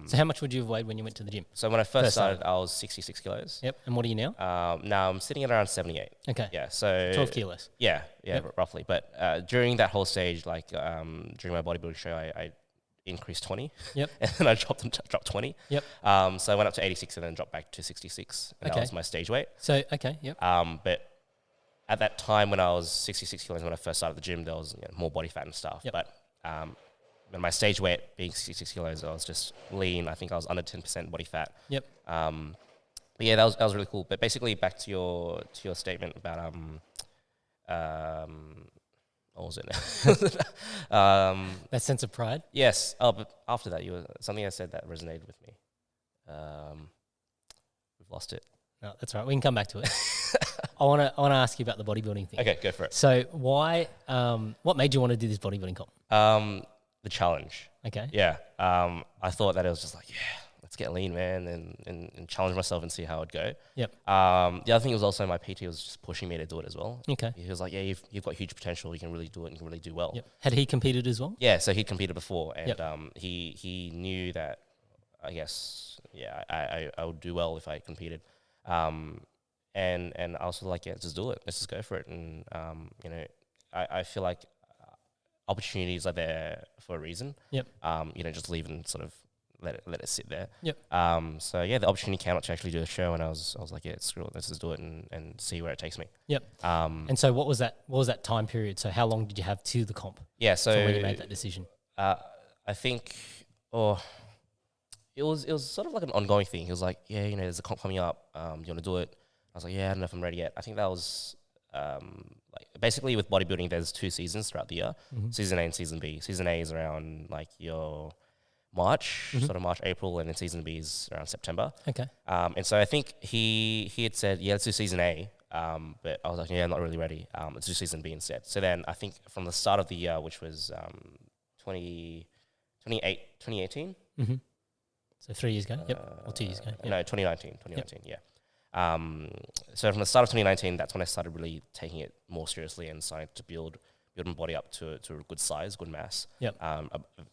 So how much would you have weighed when you went to the gym? So when I first started, I was 66 kilos. Yep. And what are you now? Now I'm sitting at around 78. Okay. Yeah. So 12 kilos. Yeah, Yep. roughly. But during that whole stage, like during my bodybuilding show, I increased 20. Yep. And then I dropped 20. Yep. So I went up to 86 and then dropped back to 66. And that was my stage weight. So, okay. Yep. But at that time when I was 66 kilos, when I first started the gym, there was more body fat and stuff. Yep. But when my stage weight being 66 kilos, I was just lean. I think I was under 10% body fat. Yep. But yeah, that was really cool. But basically, back to your statement about what was it? That sense of pride. Yes. Oh, but after that, something I said that resonated with me. We've lost it. No, that's right. We can come back to it. I want to ask you about the bodybuilding thing. Okay, go for it. So why? What made you want to do this bodybuilding comp? The challenge. Okay. Yeah. I thought that it was just like, let's get lean, man, and challenge myself and see how it'd go. Yep. The other thing was also my PT was just pushing me to do it as well. Okay. He was like, yeah, you've got huge potential. You can really do it and you can really do well. Yep. Had he competed as well? Yeah, so he'd competed before, and Yep. he knew that, I guess, I would do well if I competed. And I was like, yeah, just do it. Let's just go for it. And, I feel like opportunities are there for a reason. Yep. Just leave and sort of let it sit there. Yep. So yeah, the opportunity came up to actually do a show, and I was like, yeah, screw it, let's just do it and see where it takes me. Yep. And so what was that time period? So how long did you have to the comp? Yeah. So when you made that decision? I think, it was sort of like an ongoing thing. He was like, yeah, there's a comp coming up. Do you want to do it? I was like, yeah, I don't know if I'm ready yet. I think that was like basically with bodybuilding, there's 2 seasons throughout the year, season A and season B. Season A is around like your March, sort of March, April, and then season B is around September. Okay. And so I think he had said, yeah, let's do season A. But I was like, yeah, I'm not really ready. Let's do season B instead. So then I think from the start of the year, which was 2018. Mm-hmm. So 3 years ago, yep, or 2 years ago. Yep. No, 2019, Yep. yeah. So from the start of 2019, that's when I started really taking it more seriously and starting to build my body up to a good size, good mass. Yep.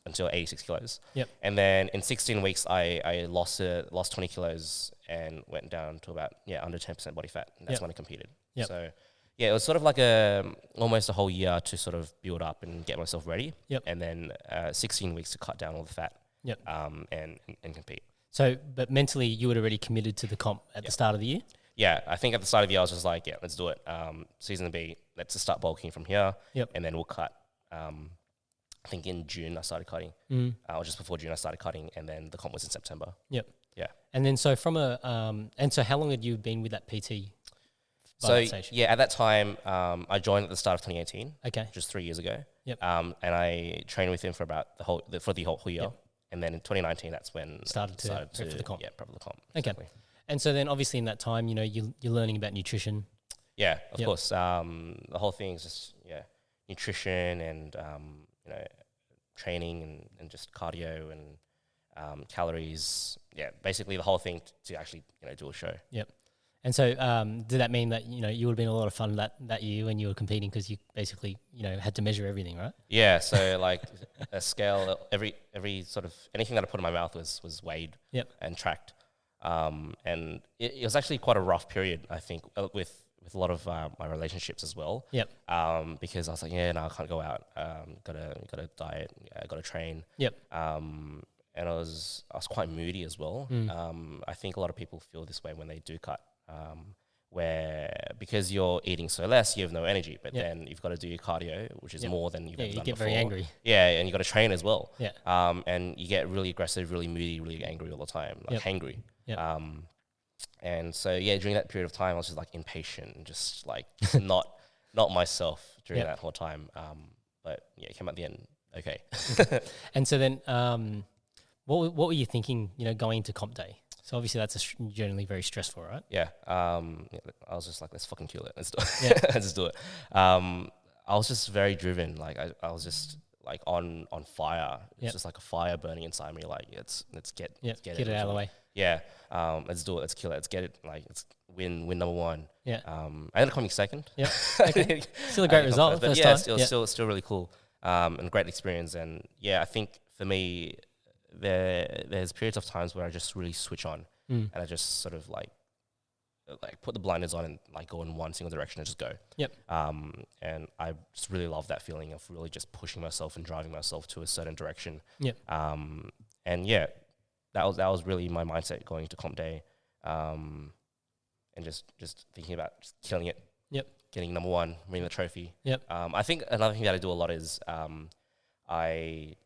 Until 86 kilos. Yep. And then in 16 weeks, I lost 20 kilos and went down to about under 10% body fat. And that's when I competed. Yep. So yeah, it was sort of like almost a whole year to sort of build up and get myself ready. Yep. And then 16 weeks to cut down all the fat. Yep. And compete. So, but mentally, you had already committed to the comp at the start of the year? Yeah, I think at the start of the year, I was just like, yeah, let's do it. Season B, let's just start bulking from here. Yep. And then we'll cut. I think in June, I started cutting. Or just before June, I started cutting. And then the comp was in September. Yep. Yeah. And then so so how long had you been with that PT? So, yeah, at that time, I joined at the start of 2018. Okay. Just 3 years ago. Yep. And I trained with him for about the whole year. Yep. And then in 2019, that's when started to prep for the comp. Yeah, prep for the comp. Okay. Exactly. And so then obviously in that time, you're learning about nutrition. Yeah, of course. The whole thing is just, nutrition and, training and just cardio and calories. Yeah, basically the whole thing to actually do a show. Yep. And so, did that mean that you would have been a lot of fun that year when you were competing because you basically had to measure everything, right? Yeah. So like a scale, every sort of anything that I put in my mouth was weighed. Yep. And tracked. And it was actually quite a rough period, I think, with a lot of my relationships as well. Yep. Because I was like, no, I can't go out. Gotta diet. Gotta train. Yep. And I was quite moody as well. I think a lot of people feel this way when they do cut. Where because you're eating so less, you have no energy, but then you've got to do your cardio, which is more than you've ever done before. You get very angry. Yeah, and you got to train as well. Yeah. And you get really aggressive, really moody, really angry all the time, like hangry. Yep. And so during that period of time, I was just like impatient, and just like not myself during that whole time. But it came at the end okay. And so then, what were you thinking? Going into comp day. So obviously that's generally very stressful, right? Yeah. I was just like, let's fucking kill it. Let's do it. Let's just do it. I was just very driven. Like I was just like on fire. It's just like a fire burning inside me. Like let's get it out of the way. Yeah. Let's do it. Let's kill it. Let's get it. Like let's win number one. Yeah. I ended up coming second. Yeah. Okay. Still a great result. But first time. Still really cool. And great experience. And I think for me, there's periods of times where I just really switch on and I just sort of like put the blinders on and like go in one single direction and just go. Yep. And I just really love that feeling of really just pushing myself and driving myself to a certain direction. Yep. And that was really my mindset going to comp day. And just thinking about just killing it. Yep. Getting number one, winning the trophy. Yep. I think another thing that I do a lot is I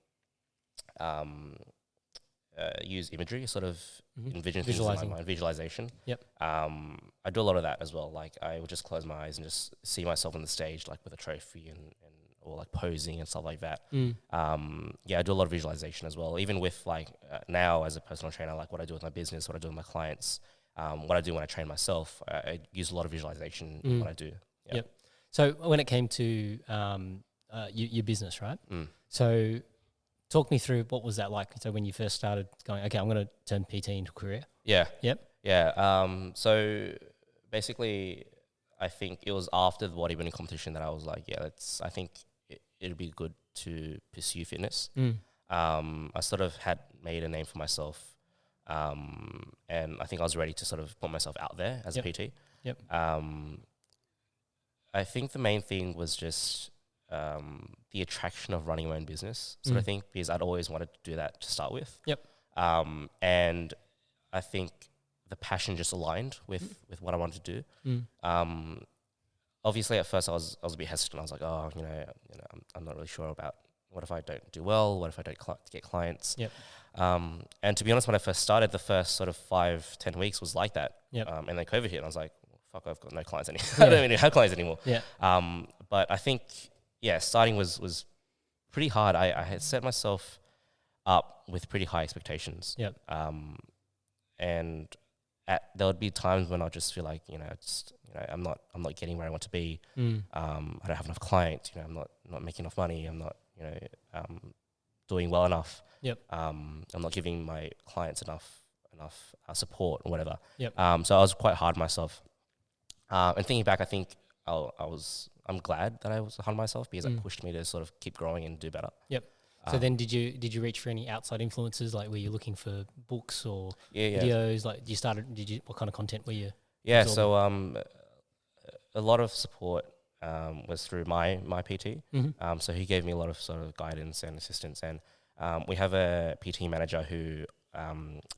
use imagery, sort of envision things in my mind, visualization. Yep. I do a lot of that as well. Like I would just close my eyes and just see myself on the stage, like with a trophy and or like posing and stuff like that. I do a lot of visualization as well. Even with like now as a personal trainer, like what I do with my business, what I do with my clients, what I do when I train myself, I use a lot of visualization in what I do. Yep. So when it came to your business, right? So talk me through what was that like? So when you first started going, okay, I'm going to turn PT into a career. Yeah. Yep. Yeah. So basically, I think it was after the bodybuilding competition that I was like, I think it'd be good to pursue fitness. I sort of had made a name for myself, and I think I was ready to sort of put myself out there as a PT. Yep. I think the main thing was just the attraction of running my own business sort of thing, because I'd always wanted to do that to start with. Yep. And I think the passion just aligned with what I wanted to do. Obviously at first I was a bit hesitant. I was like, I'm not really sure about what if I don't do well? What if I don't get clients? Yep. And to be honest, when I first started, the first sort of 5-10 weeks was like that. Yep. And then COVID hit and I was like, fuck, I've got no clients anymore. I don't even have clients anymore. Yeah. But I think, starting was pretty hard. I had set myself up with pretty high expectations. Yep. And there would be times when I'll just feel like, I'm not getting where I want to be. I don't have enough clients. I'm not making enough money. I'm not, doing well enough. Yep. I'm not giving my clients enough support or whatever. Yep. So I was quite hard on myself. And thinking back, I think I'm glad that I was hard on myself, because it pushed me to sort of keep growing and do better. Yep. So then did you reach for any outside influences? Like were you looking for books or videos? Like what kind of content were you? Yeah. So a lot of support was through my PT. So he gave me a lot of sort of guidance and assistance, and we have a PT manager who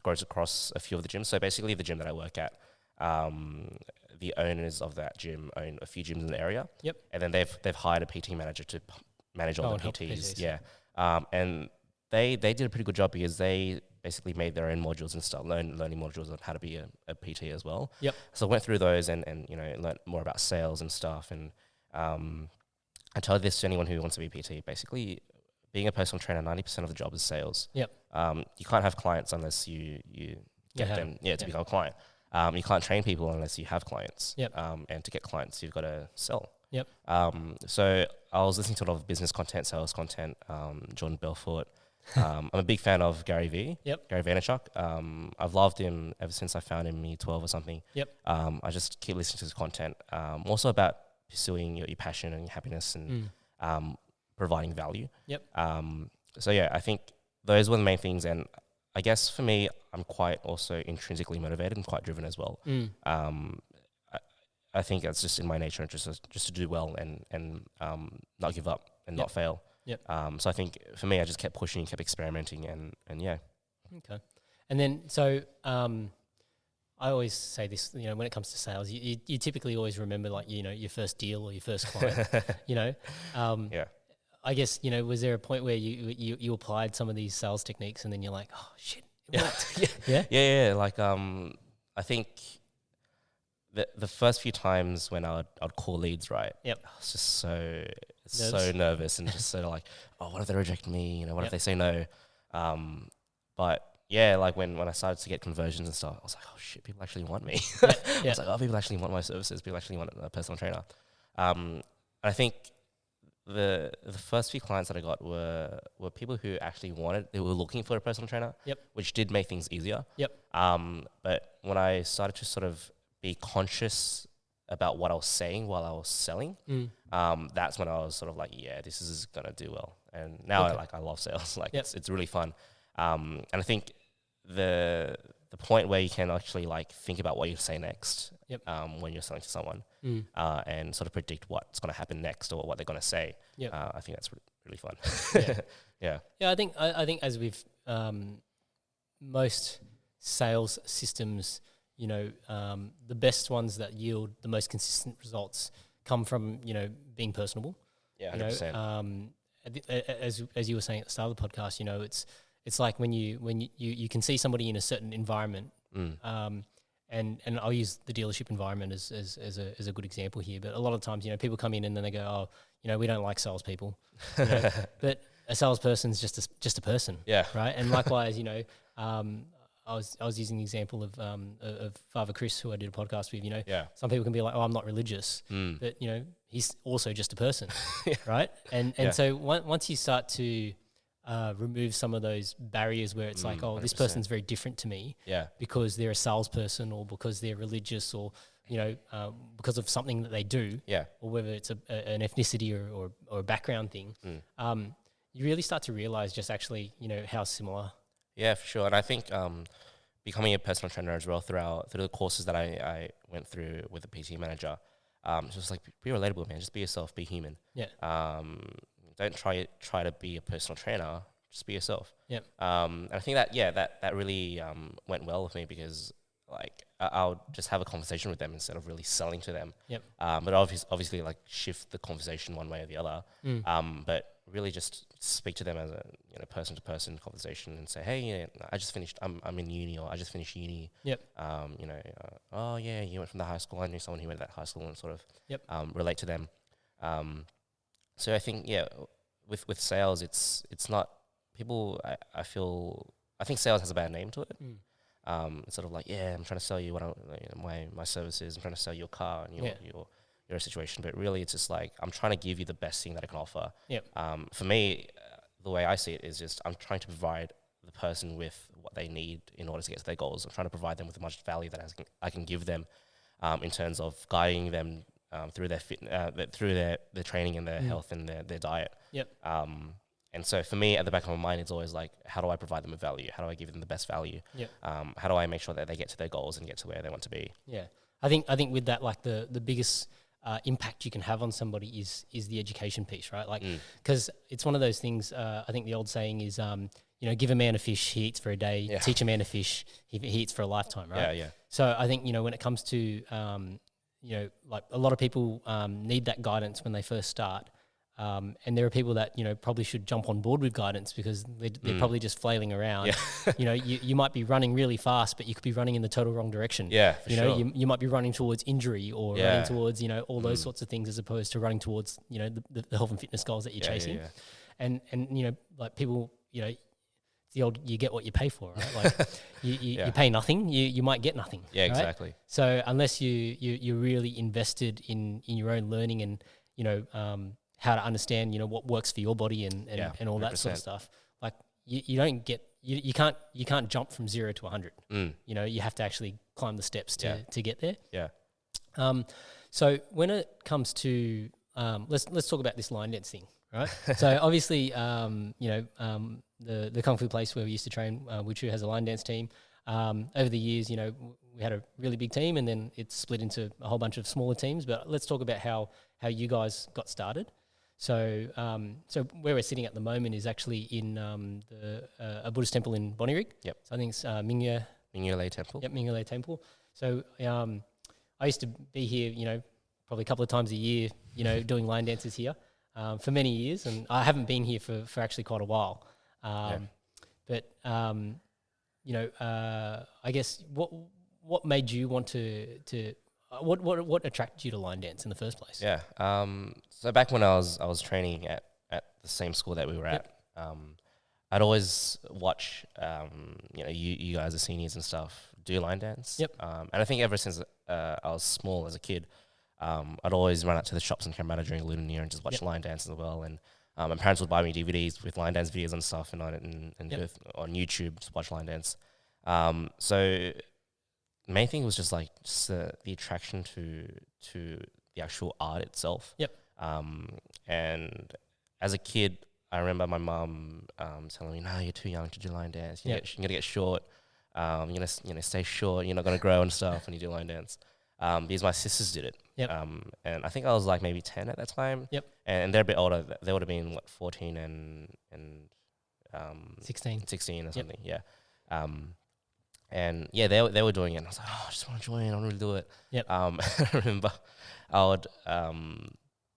goes across a few of the gyms. So basically the gym that I work at, the owners of that gym own a few gyms in the area. Yep. And then they've hired a PT manager to manage all the PTs. Yeah. And they did a pretty good job, because they basically made their own modules and stuff, learning modules on how to be a PT as well. Yep. So I went through those and learned more about sales and stuff. And I tell this to anyone who wants to be a PT, basically being a personal trainer, 90% of the job is sales. Yep. You can't have clients unless you get them to become a client. You can't train people unless you have clients. Yep. And to get clients, you've got to sell. Yep. So I was listening to a lot of business content, sales content, Jordan Belfort. I'm a big fan of Gary V. Yep. Gary Vaynerchuk. I've loved him ever since I found him in year 12 or something. Yep. I just keep listening to his content. Also about pursuing your passion and your happiness and providing value. Yep. So yeah, I think those were the main things. And I guess for me, I'm quite also intrinsically motivated and quite driven as well. I think that's just in my nature, just to do well and not give up and not fail. Yep. So I think for me, I just kept pushing, kept experimenting, and yeah. Okay. And then, so I always say this, when it comes to sales, you typically always remember, like, your first deal or your first client, Yeah. I guess, was there a point where you applied some of these sales techniques and then you're like, oh, shit, it worked? Yeah. Like, I think the first few times when I'd call leads, right? Yep. I was just so nervous and just sort of like, oh, what if they reject me? What if they say no? But yeah, like when I started to get conversions and stuff, I was like, oh shit, people actually want me. I was like, oh, people actually want my services. People actually want a personal trainer. I think the first few clients that I got were people who actually they were looking for a personal trainer. Yep. Which did make things easier. Yep. But when I started to sort of be conscious about what I was saying while I was selling, that's when I was sort of like, yeah, this is gonna do well. And now I love sales. Like it's really fun. And I think the point where you can actually like think about what you say next, when you're selling to someone, and sort of predict what's going to happen next or what they're going to say. I think that's really fun. Yeah. I think as with most sales systems, the best ones that yield the most consistent results come from being personable. Yeah, 100%. As you were saying at the start of the podcast, it's like when you can see somebody in a certain environment, and I'll use the dealership environment as a good example here. But a lot of times, people come in and then they go, oh, we don't like salespeople, but a salesperson's just a person, right? And likewise, I was using the example of Father Chris, who I did a podcast with. Some people can be like, oh, I'm not religious, but he's also just a person, right? And so once you start to remove some of those barriers where it's like, oh, 100%. This person's very different to me, because they're a salesperson or because they're religious or because of something that they do, or whether it's an ethnicity or a background thing, you really start to realize just actually how similar. Yeah, for sure. And I think becoming a personal trainer as well through the courses that I went through with the PT manager, just like be relatable, man. Just be yourself, be human. Yeah. Don't try to be a personal trainer. Just be yourself. Yeah. And I think that really went well with me because like I'll just have a conversation with them instead of really selling to them. Yep. But obviously like shift the conversation one way or the other. But really just speak to them as a person to person conversation and say, hey, I just finished. I'm in uni, or I just finished uni. Yep. Oh yeah, you went from the high school. I knew someone who went to that high school, and sort of relate to them. So I think with sales, it's not people. I think sales has a bad name to it. It's sort of like, I'm trying to sell you my services. I'm trying to sell you a car and your situation, but really it's just like I'm trying to give you the best thing that I can offer. Yep. For me, the way I see it is just I'm trying to provide the person with what they need in order to get to their goals. I'm trying to provide them with as much value that I can give them in terms of guiding them through their through their training and their health and their diet. Yep. And so for me, at the back of my mind, it's always like, how do I provide them with value? How do I give them the best value? Yep. How do I make sure that they get to their goals and get to where they want to be? Yeah, I think with that, like the biggest impact you can have on somebody is the education piece, right? Like, because it's one of those things. I think the old saying is, give a man a fish, he eats for a day. Yeah. Teach a man a fish, he eats for a lifetime, right? Yeah, yeah. So I think when it comes to like a lot of people need that guidance when they first start. And there are people that probably should jump on board with guidance because they're probably just flailing around. Yeah. You might be running really fast, but you could be running in the total wrong direction. Yeah, for sure. You might be running towards injury or running towards all those sorts of things as opposed to running towards the health and fitness goals that you're chasing. Yeah. And like people it's the old you get what you pay for, right? Like you pay nothing, you might get nothing. Yeah, right? Exactly. So unless you're really invested in your own learning and how to understand, what works for your body and all that sort of 100%. stuff. Like you don't get, you can't jump from 0 to 100. You have to actually climb the steps to get there. Yeah. So when it comes to, let's talk about this line dance thing, right? So obviously, the Kung Fu place where we used to train, Wuchu has a line dance team. Over the years, we had a really big team, and then it's split into a whole bunch of smaller teams. But let's talk about how you guys got started. So where we're sitting at the moment is actually in a Buddhist temple in Bonnyrigg. Yep. So I think it's Mingya Mingyu Temple. Yep, Mingya Temple. So I used to be here, probably a couple of times a year, doing line dances here for many years, and I haven't been here for actually quite a while. But I guess what made you want to what attracted you to line dance in the first place? Yeah. So back when I was training at the same school that we were at, I'd always watch, you guys, the seniors and stuff, do line dance. Yep. And I think ever since I was small as a kid, I'd always run out to the shops in Cabramatta during Lunar New Year and just watch line dance as well. And my parents would buy me DVDs with line dance videos and stuff, and go on YouTube to watch line dance. So the main thing was just the attraction to the actual art itself. Yep. And as a kid, I remember my mum telling me, "No, you're too young to do line dance. You're gonna get short. You're gonna stay short. You're not gonna grow and stuff when you do line dance." Because my sisters did it. Yep. And I think I was like maybe 10 at that time. Yep. And they're a bit older. They would have been 14 and 16 or something. Yeah. And yeah, they were doing it. And I was like, I just want to join. I want to really do it. Yep. I remember I would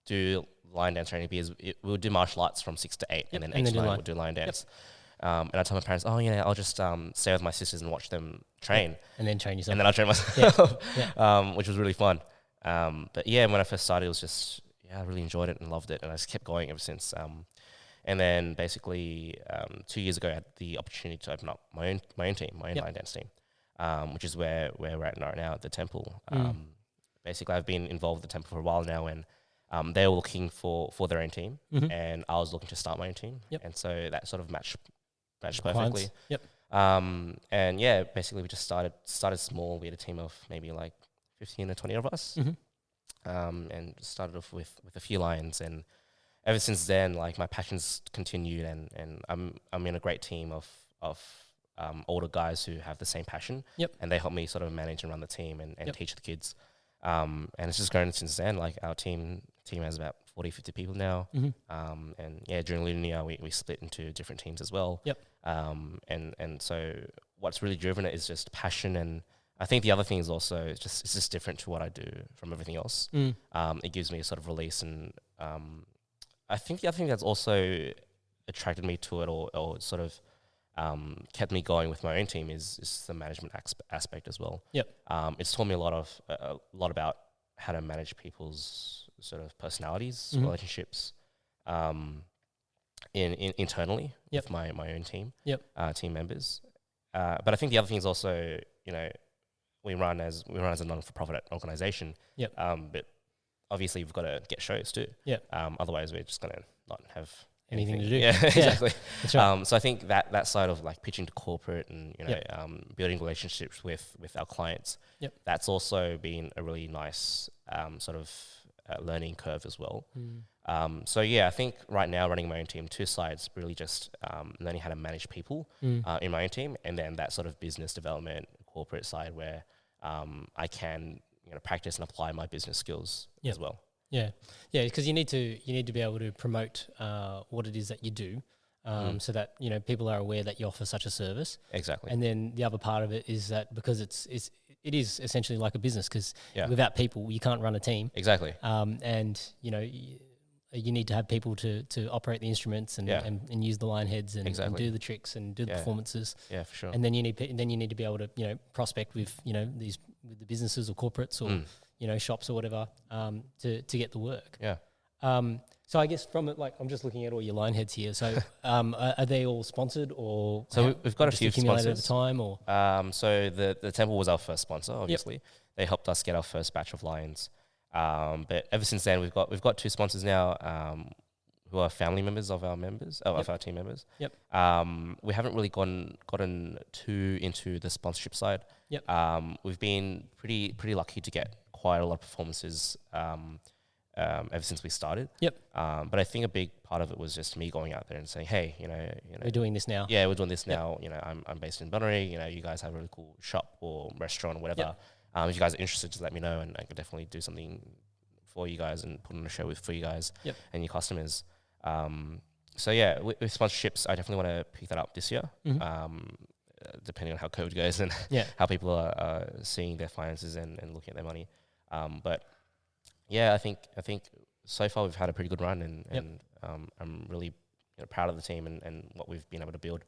do line dance training because we would do martial arts from 6 to 8, and then 8 to 9 would do line dance. And I told my parents, I'll just stay with my sisters and watch them train. And then train yourself. And then I'll train myself, which was really fun. But yeah, when I first started, it was just, I really enjoyed it and loved it. And I just kept going ever since. And then basically 2 years ago, I had the opportunity to open up my own team, my own line dance team, which is where we're at right now at the temple. Basically, I've been involved with the temple for a while now, and they were looking for their own team, and I was looking to start my own team. And so that sort of matched perfectly. Yep. And yeah, basically we just started small. We had a team of maybe like 15 or 20 of us, and started off with a few lines. And ever since then, like, my passions continued, and I'm in a great team of older guys who have the same passion. Yep. And they help me sort of manage and run the team and teach the kids. And it's just grown since then. Like, our team has about 40, 50 people now. And yeah, during Lunar New Year, we split into different teams as well. Yep. And so what's really driven it is just passion. And I think the other thing is also it's just different to what I do from everything else. It gives me a sort of release. And I think the other thing that's also attracted me to it or sort of kept me going with my own team is the management aspect as well. Yep. It's taught me a lot about how to manage people's sort of personalities, relationships, internally with my own team, team members. But I think the other thing is also, we run as a non-for-profit organization. But obviously we've got to get shows too. Otherwise we're just gonna not have anything to do. Yeah, exactly. That's right. So I think that side of like pitching to corporate and building relationships with our clients, that's also been a really nice sort of learning curve as well. So yeah, I think right now running my own team, two sides, really just learning how to manage people in my own team, and then that sort of business development corporate side where I can practice and apply my business skills as well. Yeah, because you need to be able to promote what it is that you do, so that people are aware that you offer such a service. Exactly. And then the other part of it is that because it is essentially like a business, because without people you can't run a team. Exactly. And you need to have people to operate the instruments and use the line heads and do the tricks and do the performances. Yeah, for sure. And then you need to be able to prospect with with the businesses or corporates or shops or whatever to get the work. Yeah. So I guess from it, like, I'm just looking at all your line heads here. So are they all sponsored, or so we've got a few sponsors over time, or so the temple was our first sponsor. Obviously, they helped us get our first batch of lines. But ever since then, we've got two sponsors now, who are family members of our members, of our team members. Yep. We haven't really gotten too into the sponsorship side. Yep. We've been pretty lucky to get quite a lot of performances ever since we started. Yep. But I think a big part of it was just me going out there and saying, hey, we're doing this now. Yeah, we're doing this now. I'm based in Bunbury. You guys have a really cool shop or restaurant or whatever. If you guys are interested, just let me know, and I could definitely do something for you guys and put on a show for you guys and your customers. So yeah, with sponsorships, I definitely want to pick that up this year. Depending on how COVID goes and how people are seeing their finances and looking at their money. But yeah, I think so far we've had a pretty good run, and I'm really proud of the team and what we've been able to build.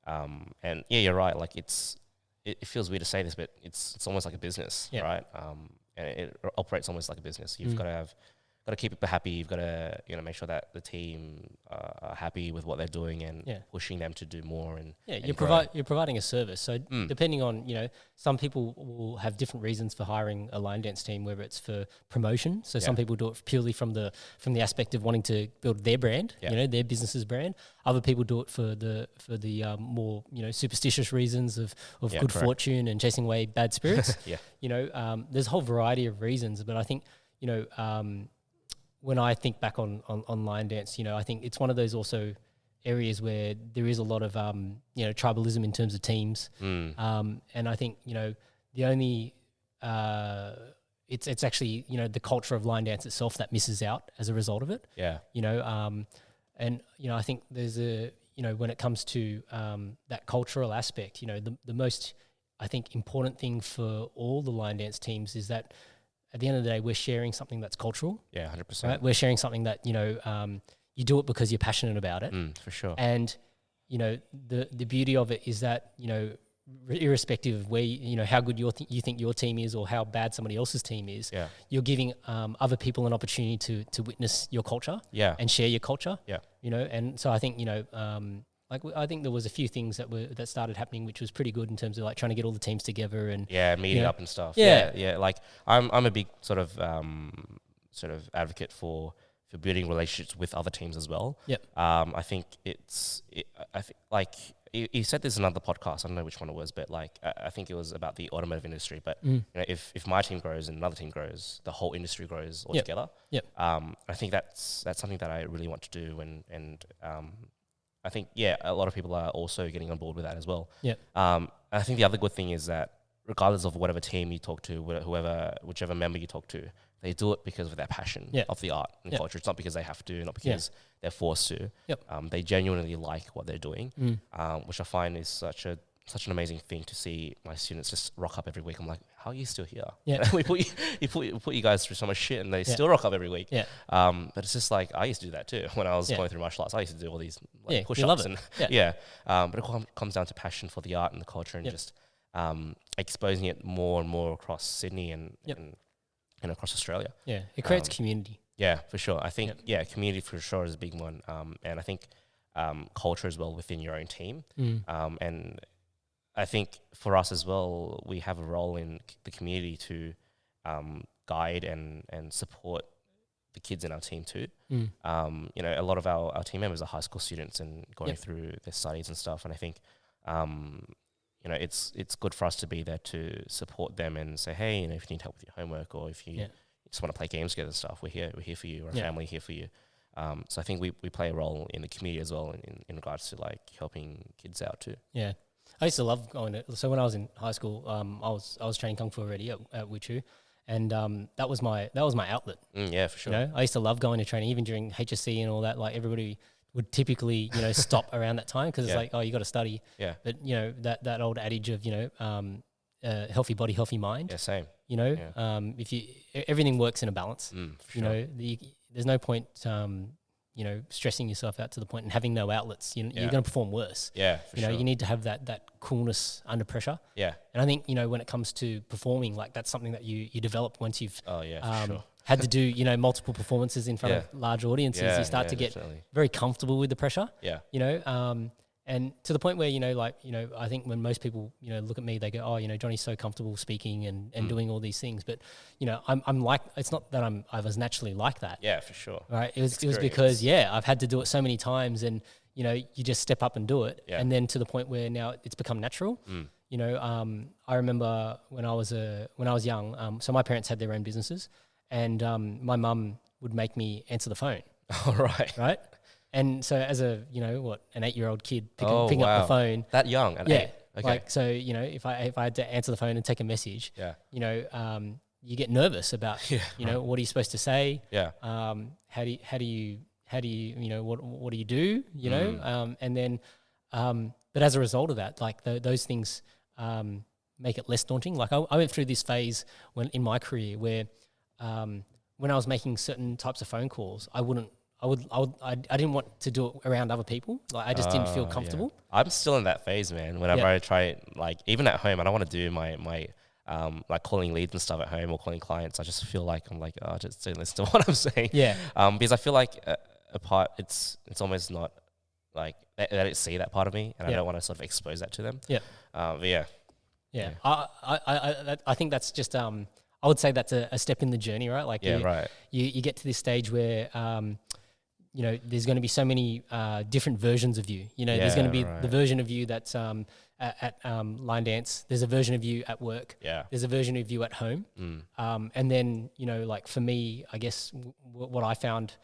And yeah, you're right. Like it feels weird to say this, but it's almost like a business, right? And it operates almost like a business. You've got to keep people happy. You've got to make sure that the team are happy with what they're doing and pushing them to do more. And you're providing a service. So depending on some people will have different reasons for hiring a line dance team, whether it's for promotion. So some people do it purely from the aspect of wanting to build their brand, their business's brand. Other people do it for the more superstitious reasons of good fortune and chasing away bad spirits. There's a whole variety of reasons, but I think when I think back on line dance, I think it's one of those also areas where there is a lot of tribalism in terms of teams, and I think the only it's actually the culture of line dance itself that misses out as a result of it. And I think there's when it comes to that cultural aspect, the most I think important thing for all the line dance teams is that at the end of the day, we're sharing something that's cultural. Yeah, 100%. Right? We're sharing something that, you do it because you're passionate about it. For sure. And, the beauty of it is that, irrespective of where, how good you think your team is or how bad somebody else's team is, you're giving other people an opportunity to witness your culture and share your culture. And so I think, I think there was a few things that started happening, which was pretty good in terms of like trying to get all the teams together and meeting up and stuff. Like I'm a big sort of advocate for building relationships with other teams as well. I think I think like you said this in another podcast. I don't know which one it was, but like I think it was about the automotive industry. But if my team grows and another team grows, the whole industry grows altogether. I think that's something that I really want to do, and I think, a lot of people are also getting on board with that as well. I think the other good thing is that regardless of whatever team you talk to, whichever member you talk to, they do it because of their passion of the art and culture. It's not because they have to, not because they're forced to. They genuinely like what they're doing, which I find is such an amazing thing to see my students just rock up every week. I'm like, how are you still here? We put you guys through so much shit and they still rock up every week. But it's just like, I used to do that too. When I was going through martial arts, I used to do all these push-ups. But it comes down to passion for the art and the culture and just exposing it more and more across Sydney and across Australia. It creates community. For sure. I think, community for sure is a big one. And I think culture as well within your own team. And I think for us as well, we have a role in the community to guide and support the kids in our team too. A lot of our team members are high school students and going through their studies and stuff. And I think, it's good for us to be there to support them and say, hey, if you need help with your homework or if you just want to play games together and stuff, we're here for you. Our family here for you. So I think we play a role in the community as well in regards to like helping kids out too. I used to love going to. So when I was in high school, I was training kung fu already at Wuchu, and that was my outlet. For sure. I used to love going to training, even during HSC and all that. Like everybody would typically stop around that time because it's like, oh, you got to study. But that old adage of healthy body, healthy mind. Same. If everything works in a balance. For sure. There's no point. Stressing yourself out to the point and having no outlets, you're going to perform worse. Sure. You need to have that coolness under pressure. And I think, when it comes to performing, like that's something that you develop once you've had to do, multiple performances in front of large audiences. You start to get very comfortable with the pressure. And to the point where, I think when most people, look at me, they go, oh, Johnny's so comfortable speaking and doing all these things. But, I'm like, it's not that I was naturally like that. Yeah, for sure. Right. It was because, I've had to do it so many times, and, you just step up and do it. Yeah. And then to the point where now it's become natural. I remember when I was young, so my parents had their own businesses, and my mum would make me answer the phone. All right. Right. And so as an 8-year-old kid picking up the phone. That young, at 8? Okay. Like, so, if I had to answer the phone and take a message, you get nervous about, what are you supposed to say? Yeah. How do you what do you do? And then, but as a result of that, like those things make it less daunting. Like I went through this phase in my career where when I was making certain types of phone calls, I didn't want to do it around other people. Like I just didn't feel comfortable. Yeah. I'm still in that phase, man. Whenever I try, like even at home, I don't want to do my like calling leads and stuff at home or calling clients. I just feel like I'm like, oh, just don't listen to what I'm saying. Yeah. Because I feel like it's almost not like they don't see that part of me, and I don't want to sort of expose that to them. Yeah. But yeah. I think that's just I would say that's a step in the journey, right? Like you get to this stage where there's going to be so many different versions of you. There's going to be the version of you that's at line dance. There's a version of you at work. Yeah. There's a version of you at home. And then, like for me, I guess what I found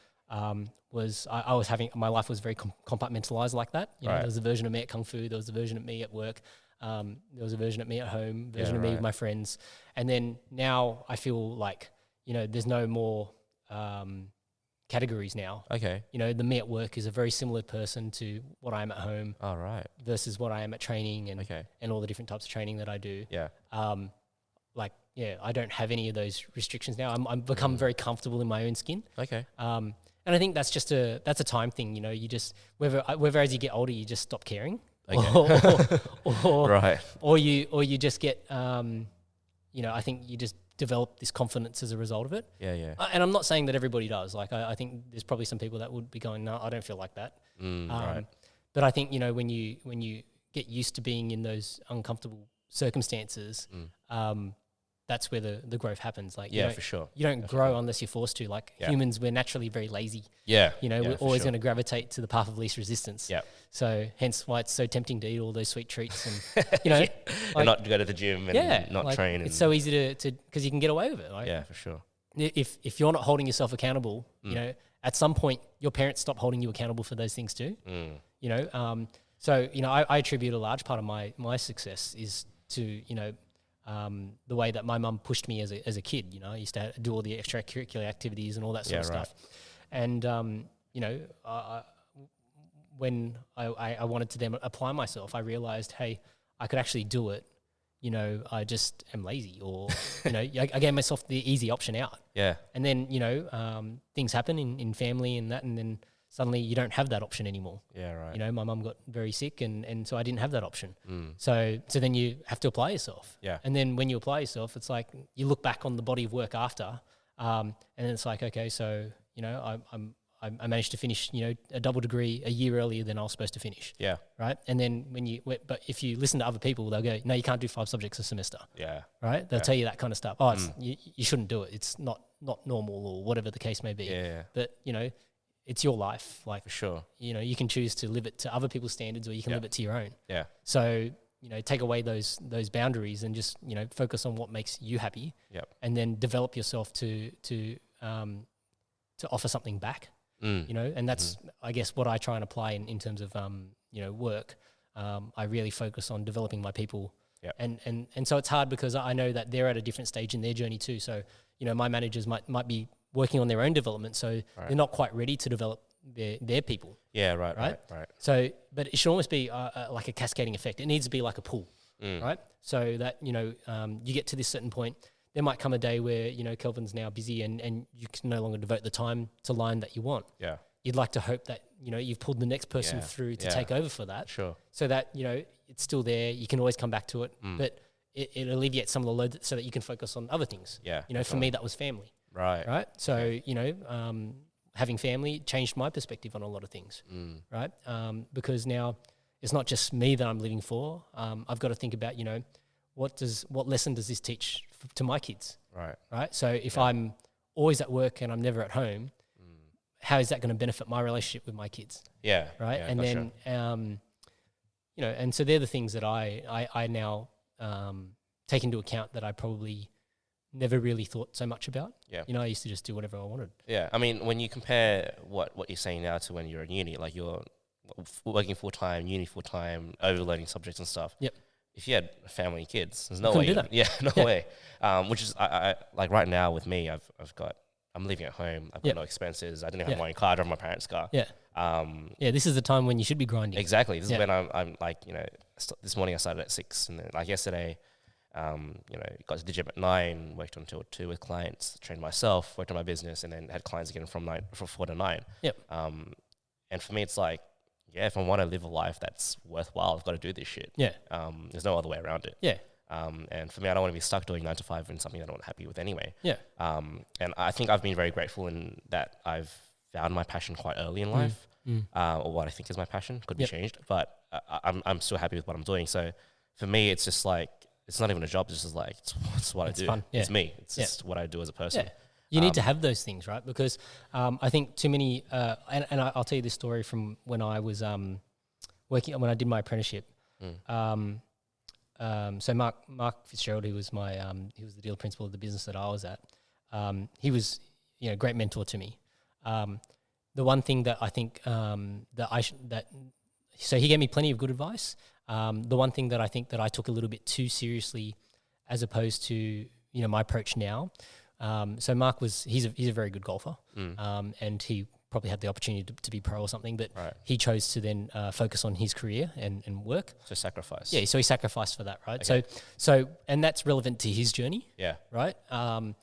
was I was having, my life was very compartmentalized like that. There was a version of me at Kung Fu. There was a version of me at work. There was a version of me at home, version of me with my friends. And then now I feel like, there's no more categories now. Okay. The me at work is a very similar person to what I am at home. All right. Versus what I am at training and all the different types of training that I do. Yeah. I don't have any of those restrictions now. I'm become very comfortable in my own skin. Okay. And I think that's just that's a time thing. You just whether as you get older you just stop caring. Okay. or you just get I think you just develop this confidence as a result of it. Yeah. And I'm not saying that everybody does. Like I think there's probably some people that would be going, no, I don't feel like that. But I think when you get used to being in those uncomfortable circumstances, that's where the growth happens. Like for sure. You don't grow unless you're forced to. Like humans, we're naturally very lazy. Yeah. We're always going to gravitate to the path of least resistance. Yeah. So hence why it's so tempting to eat all those sweet treats and and not go to the gym and not train. It's so easy to because you can get away with it. Like, yeah, for sure. If you're not holding yourself accountable, at some point your parents stop holding you accountable for those things too. So I attribute a large part of my success is to the way that my mum pushed me as a kid. I used to do all the extracurricular activities and all that sort of stuff. And when I wanted to then apply myself, I realized, hey, I could actually do it. I just am lazy, or I gave myself the easy option out. Yeah. And then things happen in family and that, and then suddenly you don't have that option anymore. Yeah, right. My mum got very sick, and so I didn't have that option. So then you have to apply yourself. Yeah. And then when you apply yourself, it's like you look back on the body of work after, and it's like, okay, so I managed to finish a double degree a year earlier than I was supposed to finish. Yeah. Right. And then but if you listen to other people, they'll go, no, you can't do 5 subjects a semester. Yeah. Right. They'll tell you that kind of stuff. Oh, you shouldn't do it. It's not normal, or whatever the case may be. Yeah. But it's your life. Like, for sure. You can choose to live it to other people's standards, or you can live it to your own. Yeah. So, take away those boundaries and just, focus on what makes you happy. Yep. And then develop yourself to offer something back. And that's, I guess, what I try and apply in terms of, work. I really focus on developing my people. Yep. And so it's hard because I know that they're at a different stage in their journey too. So, my managers might be working on their own development, so they're not quite ready to develop their people. Yeah, right. So, but it should almost be like a cascading effect. It needs to be like a pool, right? So that, you get to this certain point, there might come a day where, Kelvin's now busy and you can no longer devote the time to line that you want. Yeah. You'd like to hope that, you've pulled the next person through to take over for that. Sure. So that, it's still there. You can always come back to it, but it alleviates some of the load so that you can focus on other things. Yeah. For me, that was family. Right. So, having family changed my perspective on a lot of things. Right. Because now, it's not just me that I'm living for. I've got to think about, what lesson does this teach to my kids? Right. So if I'm always at work and I'm never at home, how is that going to benefit my relationship with my kids? Yeah. Right. Yeah, And then, and so they're the things that I now take into account that I probably never really thought so much about. Yeah. I used to just do whatever I wanted. Yeah. I mean, when you compare what you're saying now to when you're in uni, like you're working full-time, uni full-time, overloading subjects and stuff. Yep. If you had a family and kids, there's no couldn't way. do that. Yeah, no way. Which is, I like right now with me, I'm living at home. I've got no expenses. I didn't have my own car. I drive my parents' car. Yeah. This is the time when you should be grinding. Exactly. This is when I'm like, this morning I started at 6, and then like yesterday, got to the gym at 9, worked until 2 with clients, trained myself, worked on my business, and then had clients again from 4 to 9. Yep. And for me, it's like, if I want to live a life that's worthwhile, I've got to do this shit. Yeah. There's no other way around it. Yeah. And for me, I don't want to be stuck doing 9 to 5 in something that I'm not happy with anyway. Yeah. And I think I've been very grateful in that I've found my passion quite early in life, or what I think is my passion. Could be changed, but I'm still happy with what I'm doing. So for me, it's just like, it's not even a job. It's just like, it's what I do. Fun. Yeah. It's me. It's just what I do as a person. Yeah. You need to have those things, right? Because I think too many, and I'll tell you this story from when I was when I did my apprenticeship. So Mark Fitzgerald, who was he was the dealer principal of the business that I was at. He was, a great mentor to me. The one thing that I think so he gave me plenty of good advice. The one thing that I think that I took a little bit too seriously, as opposed to my approach now. So Mark he's a very good golfer, and he probably had the opportunity to be pro or something, but he chose to then focus on his career and work. So sacrifice. Yeah, so he sacrificed for that, right? Okay. So and that's relevant to his journey. Yeah. Right. And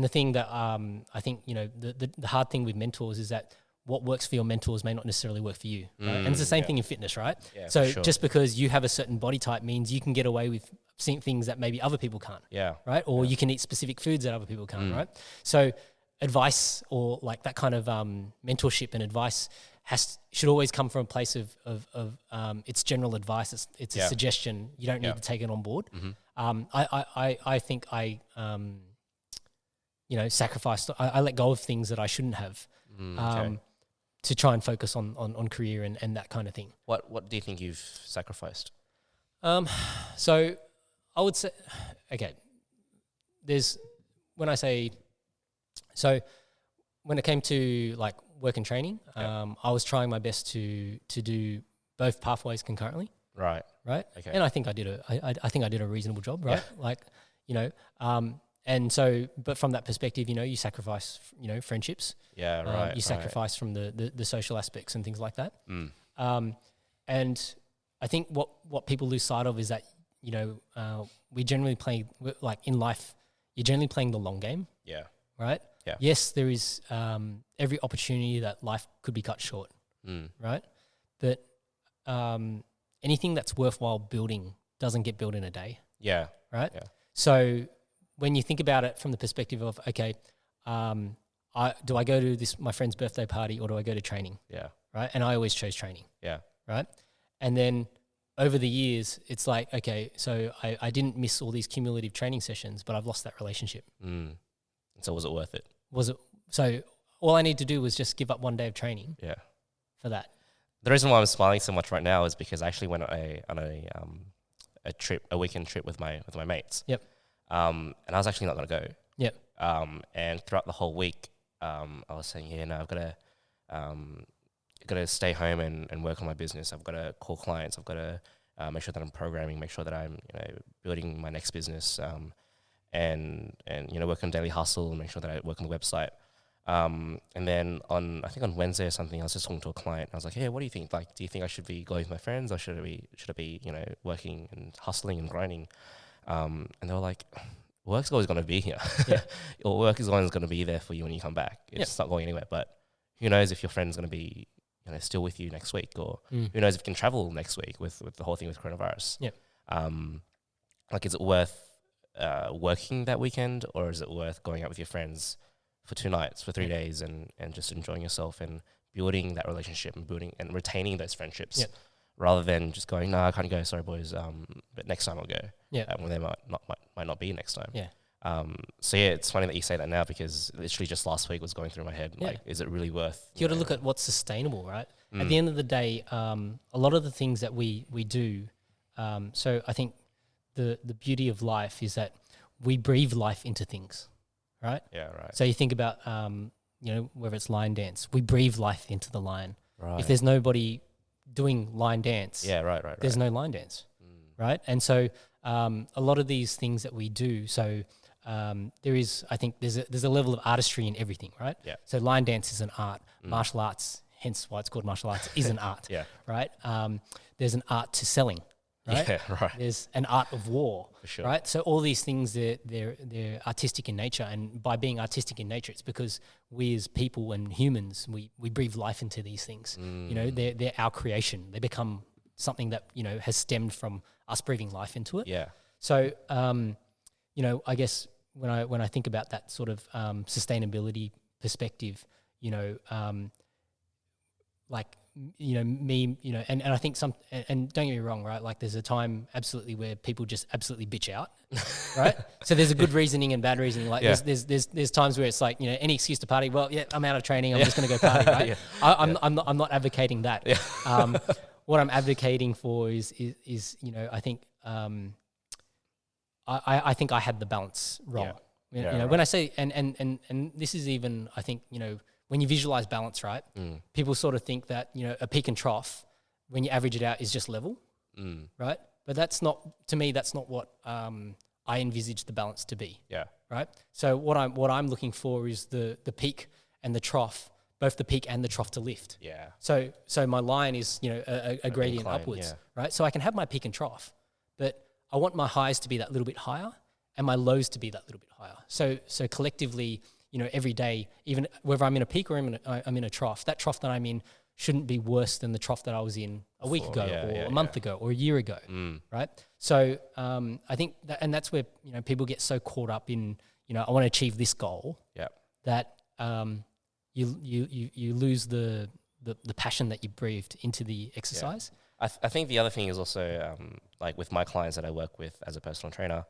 the thing that I think the hard thing with mentors is that what works for your mentors may not necessarily work for you. Right? And it's the same thing in fitness, right? Yeah, so sure. just because you have a certain body type means you can get away with seeing things that maybe other people can't. Yeah. Right. Or you can eat specific foods that other people can't. Right. So advice or like that kind of mentorship and advice should always come from a place of it's general advice. It's a suggestion. You don't need to take it on board. I think I sacrificed. I let go of things that I shouldn't have to try and focus on career and that kind of thing. What do you think you've sacrificed? So I would say, okay, so when it came to like work and training, I was trying my best to do both pathways concurrently. Right. Okay. And I think I did a reasonable job, right? Yeah. And so, but from that perspective, you sacrifice, friendships. Yeah, right. You sacrifice from the social aspects and things like that. And I think what people lose sight of is that, we generally play, like in life, you're generally playing the long game. Yeah. Right? Yeah. Yes, there is every opportunity that life could be cut short. Right? But anything that's worthwhile building doesn't get built in a day. Yeah. Right? Yeah. So when you think about it from the perspective of, okay, do I go to my friend's birthday party or do I go to training? Yeah. Right? And I always chose training. Yeah. Right? And then over the years, it's like, okay, so I didn't miss all these cumulative training sessions, but I've lost that relationship. So was it worth it? So all I need to do was just give up one day of training. Yeah. For that. The reason why I'm smiling so much right now is because I actually went on a weekend trip with my mates. Yep. And I was actually not going to go. Yep. And throughout the whole week, I was saying, I've got to stay home and work on my business. I've got to call clients. I've got to make sure that I'm programming, make sure that I'm building my next business, and work on daily hustle and make sure that I work on the website. And then I think on Wednesday or something, I was just talking to a client. I was like, hey, what do you think? Like, do you think I should be going with my friends or should I be working and hustling and grinding? And they were like, work's always going to be here. Yeah. Your work is always going to be there for you when you come back. It's not going anywhere. But who knows if your friend's going to be still with you next week, or who knows if you can travel next week with the whole thing with coronavirus. Yep. Like, is it worth working that weekend, or is it worth going out with your friends for 2 nights, for 3 days, and just enjoying yourself and building that relationship and building and retaining those friendships rather than just going, no, I can't go. Sorry, boys. But next time I'll go. Yeah. When there might not be next time. Yeah. So yeah, it's funny that you say that now because literally just last week was going through my head. Yeah. Like, is it really worth? You got to look at what's sustainable, right? At the end of the day, a lot of the things that we do. So I think the beauty of life is that we breathe life into things, right? Yeah, right. So you think about, whether it's line dance, we breathe life into the line. Right. If there's nobody doing line dance, right. there's no line dance, right? And so a lot of these things that we do, so there is, I think there's a level of artistry in everything, right? Yeah. So line dance is an art, martial arts, hence why it's called martial arts, is an art, Yeah. right? There's an art to selling, right? Yeah, right. There's an art of war, For sure. right? So all these things, they're artistic in nature, and by being artistic in nature, it's because we as people and humans, we breathe life into these things. You know, they're our creation. They become something that, you know, has stemmed from us breathing life into it. Yeah. So, I guess when I think about that sort of sustainability perspective, and I think and don't get me wrong, right? Like there's a time absolutely where people just absolutely bitch out, right? So there's a good reasoning and bad reasoning. Like there's times where it's like, any excuse to party. Well, yeah, I'm out of training. I'm just going to go party, right? I'm not advocating that. Yeah. What I'm advocating for is I think I think I had the balance wrong. Yeah. When I say and this is even, I think, when you visualize balance, right? People sort of think that, a peak and trough, when you average it out, is just level, right? But that's not what I envisage the balance to be. Yeah. Right. So what I'm looking for is the peak and the trough, both the peak and the trough to lift. Yeah. So my line is, a gradient incline, upwards, yeah. right? So I can have my peak and trough, but I want my highs to be that little bit higher and my lows to be that little bit higher. So collectively, every day, even whether I'm in a peak or I'm in a trough, that trough that I'm in shouldn't be worse than the trough that I was in a week ago or a month ago or a year ago, right? So I think that's where, people get so caught up in, I want to achieve this goal, that you lose the passion that you breathed into the exercise. Yeah. I think the other thing is also, like with my clients that I work with as a personal trainer,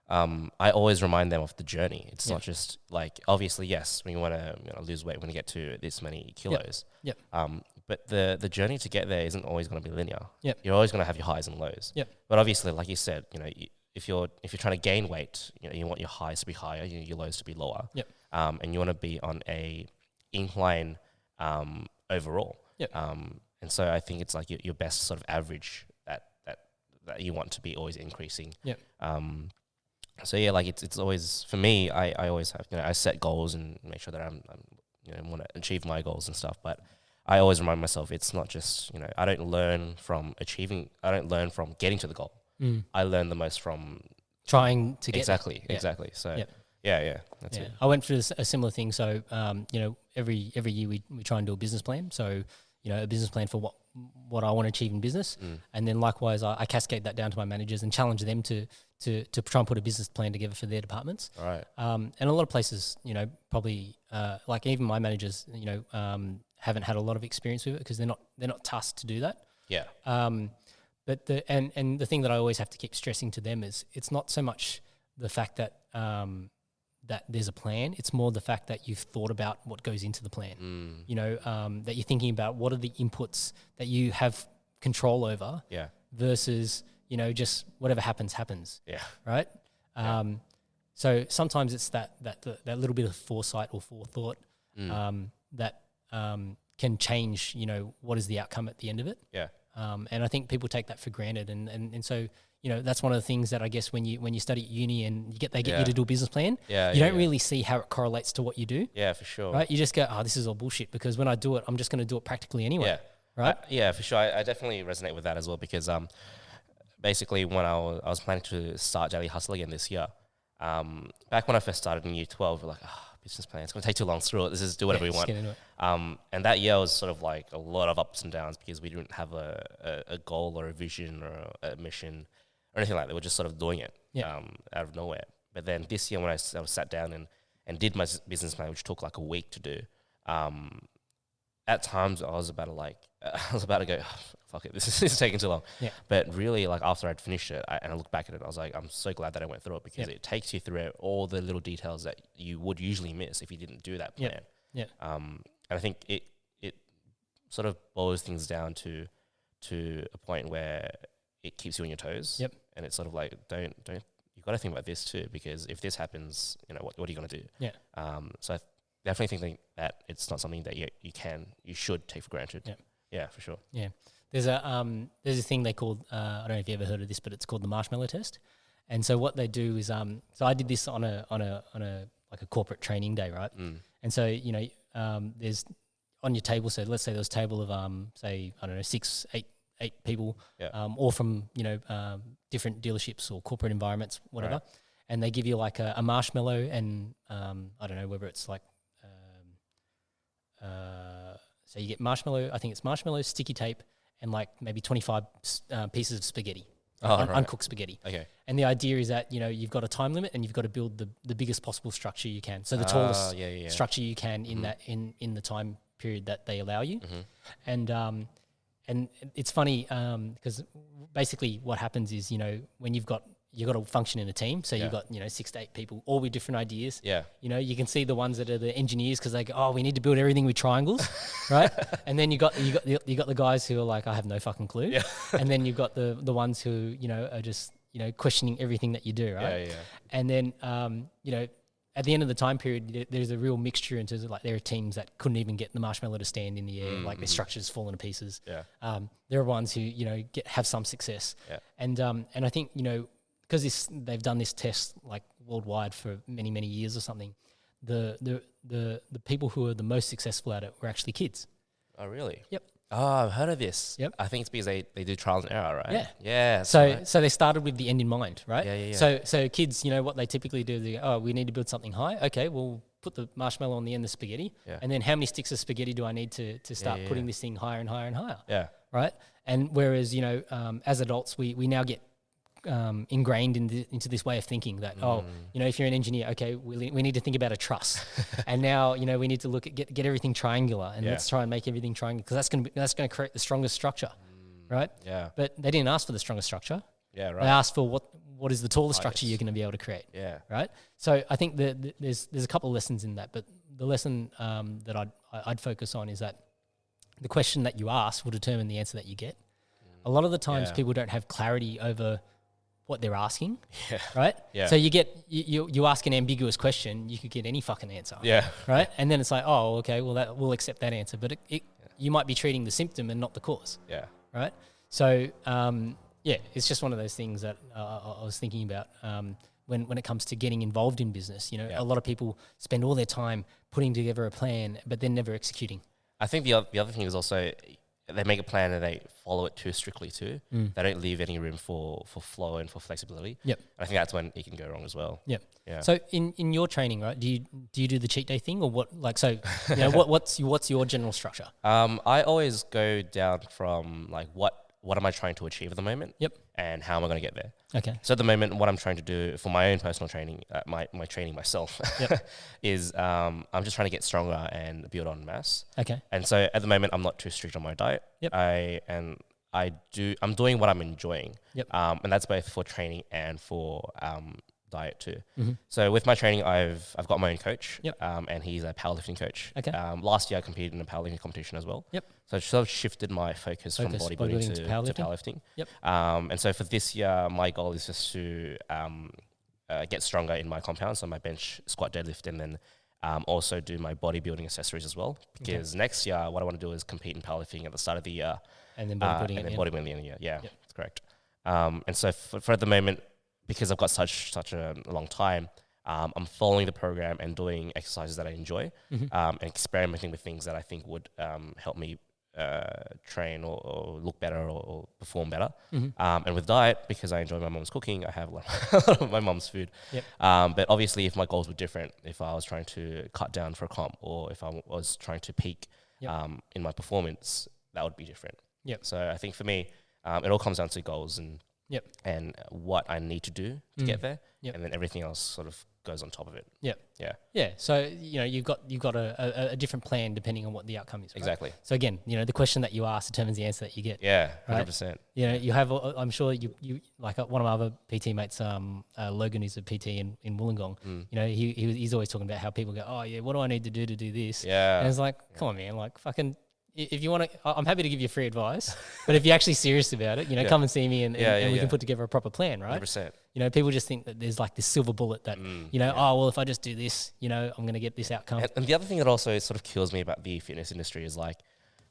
I always remind them of the journey. It's not just like, obviously, yes, when you want to lose weight, when you get to this many kilos. Yep. But the journey to get there isn't always going to be linear. Yep. You're always going to have your highs and lows. Yep. But obviously, like you said, if you're trying to gain weight, you want your highs to be higher, your lows to be lower. Yep. And you want to be on a incline overall. Yep. And so I think it's like your best sort of average that you want to be always increasing. Yep. So yeah, like it's always, for me, I always have, I set goals and make sure that I'm want to achieve my goals and stuff. But I always remind myself, it's not just, I don't learn from getting to the goal. I learn the most from trying to get exactly. So yeah, that's it. I went through a similar thing. So every year we try and do a business plan. So a business plan for what I want to achieve in business, and then likewise I cascade that down to my managers and challenge them to try and put a business plan together for their departments. All right. And a lot of places, probably like even my managers, haven't had a lot of experience with it because they're not tasked to do that. Yeah. But the thing that I always have to keep stressing to them is it's not so much the fact that that there's a plan. It's more the fact that you've thought about what goes into the plan. That you're thinking about what are the inputs that you have control over. Yeah. Versus just whatever happens. Yeah. Right. So sometimes it's that little bit of foresight or forethought that can change. What is the outcome at the end of it. Yeah. And I think people take that for granted, and so that's one of the things that I guess when you study at uni and they get you to do a business plan, you don't really see how it correlates to what you do. Yeah, for sure. Right? You just go, this is all bullshit because when I do it, I'm just going to do it practically anyway. Yeah. Right? Yeah, for sure. I definitely resonate with that as well because basically when I was planning to start Daily Hustle again this year, back when I first started in year 12, we're like, business plan, it's going to take too long, screw it, let's just do whatever we want. Get into it. And that year was sort of like a lot of ups and downs because we didn't have a goal or a vision or a mission or anything like that. We're just sort of doing it out of nowhere. But then this year when I sat down and did my business plan, which took like a week to do, at times I was about to go, fuck it, this is taking too long. Yeah. But really, like after I'd finished it, and I look back at it, I was like, I'm so glad that I went through it because it takes you through all the little details that you would usually miss if you didn't do that plan. Yeah. And I think it sort of boils things down to a point where it keeps you on your toes. Yep. And it's sort of like, don't you've got to think about this too, because if this happens, you know, what are you going to do? Yeah. So I definitely think that it's not something that you should take for granted. Yeah. Yeah, for sure. Yeah. There's a thing they called, I don't know if you ever heard of this, but it's called the marshmallow test. And so what they do is, so I did this on a like a corporate training day, right? And so, you know, there's on your table. So let's say there's a table of, say, I don't know, 6, 8 people, all from, you know, different dealerships or corporate environments, whatever. Right. And they give you like a marshmallow and, I don't know whether it's like, so you get marshmallow, I think it's marshmallow, sticky tape, and like maybe 25 pieces of spaghetti, uncooked spaghetti. Okay. And the idea is that, you know, you've got a time limit and you've got to build the biggest possible structure you can. So the tallest structure you can in that in the time period that they allow you. And it's funny because basically what happens is, you know, when you've got to function in a team. So you've got, you know, 6 to 8 people, all with different ideas. Yeah. You know, you can see the ones that are the engineers because they go, oh, we need to build everything with triangles, right? And then you got the guys who are like, I have no fucking clue. Yeah. And then you've got the ones who, you know, are just, you know, questioning everything that you do, right? Yeah. And then, you know, at the end of the time period, there's a real mixture in terms of like there are teams that couldn't even get the marshmallow to stand in the air, like their structures falling to pieces. Yeah. There are ones who, you know, have some success. Yeah. And I think, you know, because they've done this test like worldwide for many, many years or something, the people who are the most successful at it were actually kids. Oh, really? Yep. Oh, I've heard of this. Yep. I think it's because they do trial and error, right? Yeah. Yeah. So they started with the end in mind, right? Yeah. So kids, you know, what they typically do, they go, oh, we need to build something high. Okay, we'll put the marshmallow on the end of the spaghetti. Yeah. And then how many sticks of spaghetti do I need to start putting this thing higher and higher and higher? Yeah. Right? And whereas, you know, as adults, we now get ingrained into this way of thinking that, oh, you know, if you're an engineer, okay, we need to think about a truss. And now, you know, we need to look at get everything triangular and let's try and make everything triangular because that's going to create the strongest structure, right? Yeah. But they didn't ask for the strongest structure. Yeah, right. They asked for what is the tallest structure you're going to be able to create. Yeah. Right? So I think there's a couple of lessons in that, but the lesson that I'd focus on is that the question that you ask will determine the answer that you get. A lot of the times people don't have clarity over what they're asking, right? Yeah. So you ask an ambiguous question, you could get any fucking answer. Yeah. Right? And then it's like, oh, okay, well we'll accept that answer, but you might be treating the symptom and not the cause. Yeah. Right? So it's just one of those things that I was thinking about when it comes to getting involved in business. You know, a lot of people spend all their time putting together a plan, but then never executing. I think the other thing is also they make a plan and they follow it too strictly too. They don't leave any room for flow and for flexibility. Yep. And I think that's when it can go wrong as well. Yep. Yeah. So in your training, right, do you do the cheat day thing or what? Like, so, you know, what's your general structure? I always go down from like what am I trying to achieve at the moment? Yep. And how am I going to get there? Okay. So at the moment, what I'm trying to do for my own personal training, my training myself, is I'm just trying to get stronger and build on mass. Okay. And so at the moment, I'm not too strict on my diet. Yep. I'm doing what I'm enjoying. Yep. And that's both for training and for diet too. Mm-hmm. So with my training, I've got my own coach. Yep. And he's a powerlifting coach. Okay. Last year I competed in a powerlifting competition as well. Yep. So I sort of shifted my focus from bodybuilding to powerlifting. Yep. And so for this year, my goal is just to get stronger in my compound, so my bench, squat, deadlift, and then also do my bodybuilding accessories as well. Because next year, what I want to do is compete in powerlifting at the start of the year. And then bodybuilding at the end of the year. Yeah, that's correct. And so for the moment, because I've got such a long time, I'm following the program and doing exercises that I enjoy, and experimenting with things that I think would help me train or look better or perform better. And with diet, because I enjoy my mom's cooking, I have a lot of my mom's food. Yep. But obviously, if my goals were different, if I was trying to cut down for a comp or if I was trying to peak in my performance, that would be different. Yep. So I think for me, it all comes down to goals and what I need to do to get there. Yep. And then everything else sort of goes on top of it. Yeah. Yeah. Yeah. So, you've got a different plan depending on what the outcome is. Right? Exactly. So again, the question that you ask determines the answer that you get. Yeah, 100%. Right? You have, I'm sure you like one of my other PT mates, Logan, is a PT in Wollongong. He's always talking about how people go, oh yeah, what do I need to do this? Yeah. And it's like, come on, man, like fucking, if you want to, I'm happy to give you free advice, but if you're actually serious about it, come and see me and we can put together a proper plan, right? 100%. People just think that there's like this silver bullet that, oh, well, if I just do this, I'm going to get this outcome. And the other thing that also sort of kills me about the fitness industry is like,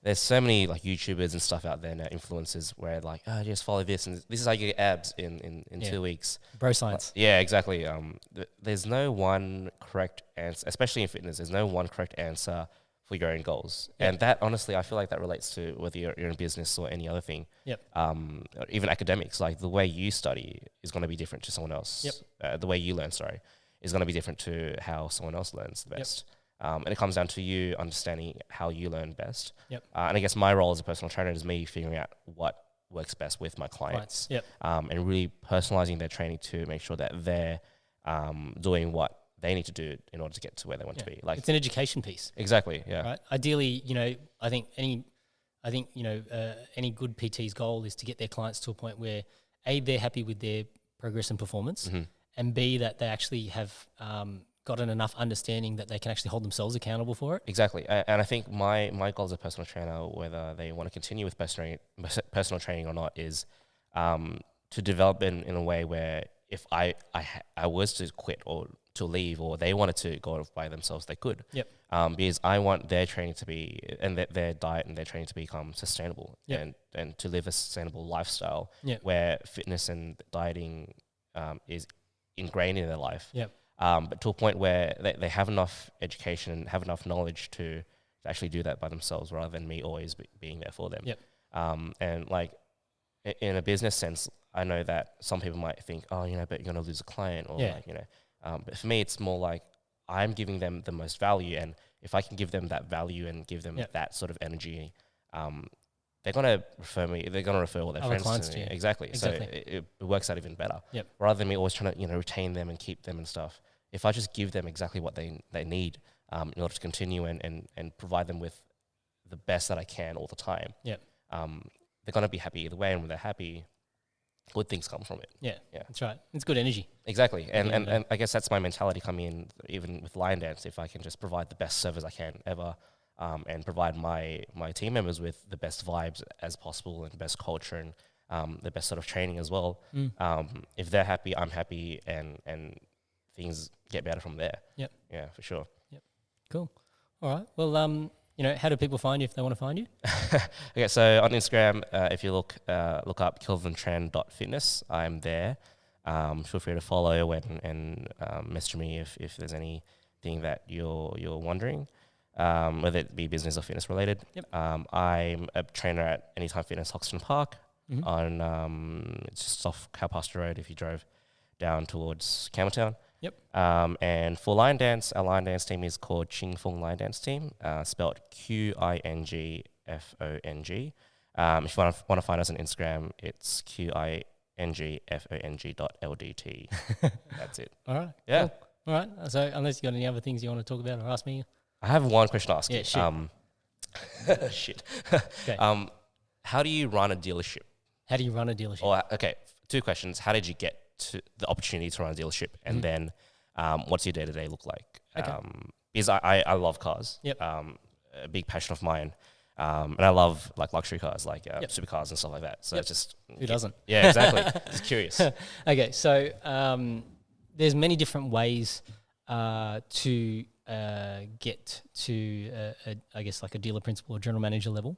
there's so many like YouTubers and stuff out there now, influencers, where like, oh, just follow this and this is how you get abs in 2 weeks. Bro science. Yeah, exactly. There's no one correct answer, especially in fitness. There's no one correct answer for your own goals. Yep. And that, honestly, I feel like that relates to whether you're in business or any other thing. Yep. Even academics, like the way you study is going to be different to someone else. Yep. The way you learn, is going to be different to how someone else learns the best. And it comes down to you understanding how you learn best. Yep. And I guess my role as a personal trainer is me figuring out what works best with my clients. Yep. And really personalizing their training to make sure that they're doing what they need to do in order to get to where they want to be. Like, it's an education piece. Exactly. Yeah. Right. Ideally, I think any good PT's goal is to get their clients to a point where A, they're happy with their progress and performance, and B, that they actually have gotten enough understanding that they can actually hold themselves accountable for it. Exactly. And I think my goal as a personal trainer, whether they want to continue with personal training or not, is to develop in a way where if I was to quit or to leave, or they wanted to go by themselves, they could. Yep. Because I want their training to be, and their diet and their training to become sustainable, and to live a sustainable lifestyle where fitness and dieting is ingrained in their life. Yep. But to a point where they have enough education and have enough knowledge to actually do that by themselves, rather than me always being there for them. Yep. And like in a business sense, I know that some people might think, oh, but you're going to lose a client, or but for me, it's more like I'm giving them the most value, and if I can give them that value and give them that sort of energy, they're going to refer me. They're going to refer all their friends to me. Exactly. So it works out even better. Yep. Rather than me always trying to retain them and keep them and stuff. If I just give them exactly what they need in order to continue and provide them with the best that I can all the time, they're going to be happy either way, and when they're happy, good things come from it. Yeah, that's right. It's good energy. Exactly. And I guess that's my mentality coming in, even with line dance. If I can just provide the best service I can ever, and provide my team members with the best vibes as possible and best culture and the best sort of training as well. If they're happy, I'm happy, and things get better from there. Yep. Yeah, for sure. Yep. Cool. All right. Well, how do people find you if they want to find you? Okay, so on Instagram, if you look up kelvintran.fitness, I'm there. Feel free to follow and message me if there's anything that you're wondering, whether it be business or fitness related. Yep. I'm a trainer at Anytime Fitness Hoxton Park on it's just off Cowpasture Road if you drove down towards Campbelltown. Yep. And for line dance, our line dance team is called Ching Fung Line Dance Team, spelled QINGFONG. If you want to find us on Instagram, it's QINGFONG.LDT. That's it. All right. Yeah. Cool. All right. So unless you got any other things you want to talk about or ask me. I have one question to ask you. Shit. Shit. Okay. How do you run a dealership? How do you run a dealership? Or, okay, 2 questions. How did you get to the opportunity to run a dealership, and then what's your day-to-day look like? Okay. Because I love cars. Yep. A big passion of mine. And I love like luxury cars, like supercars and stuff like that. So it's just... Who doesn't? Yeah, exactly. Just curious. Okay, so there's many different ways to get to, I guess, like a dealer principal or general manager level.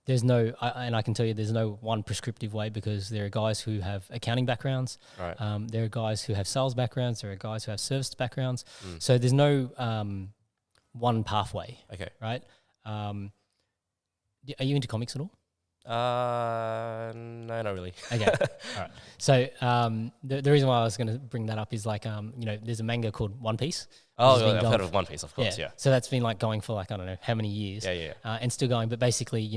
There's no, and I can tell you there's no one prescriptive way, because there are guys who have accounting backgrounds. Right. There are guys who have sales backgrounds. There are guys who have service backgrounds. So there's no one pathway. Okay. Right? Are you into comics at all? No, not really. Okay. All right. So the reason why I was going to bring that up is like, there's a manga called One Piece. Oh, I've heard of One Piece, of course, yeah. So that's been like going for like, I don't know how many years. Yeah. And still going. But basically,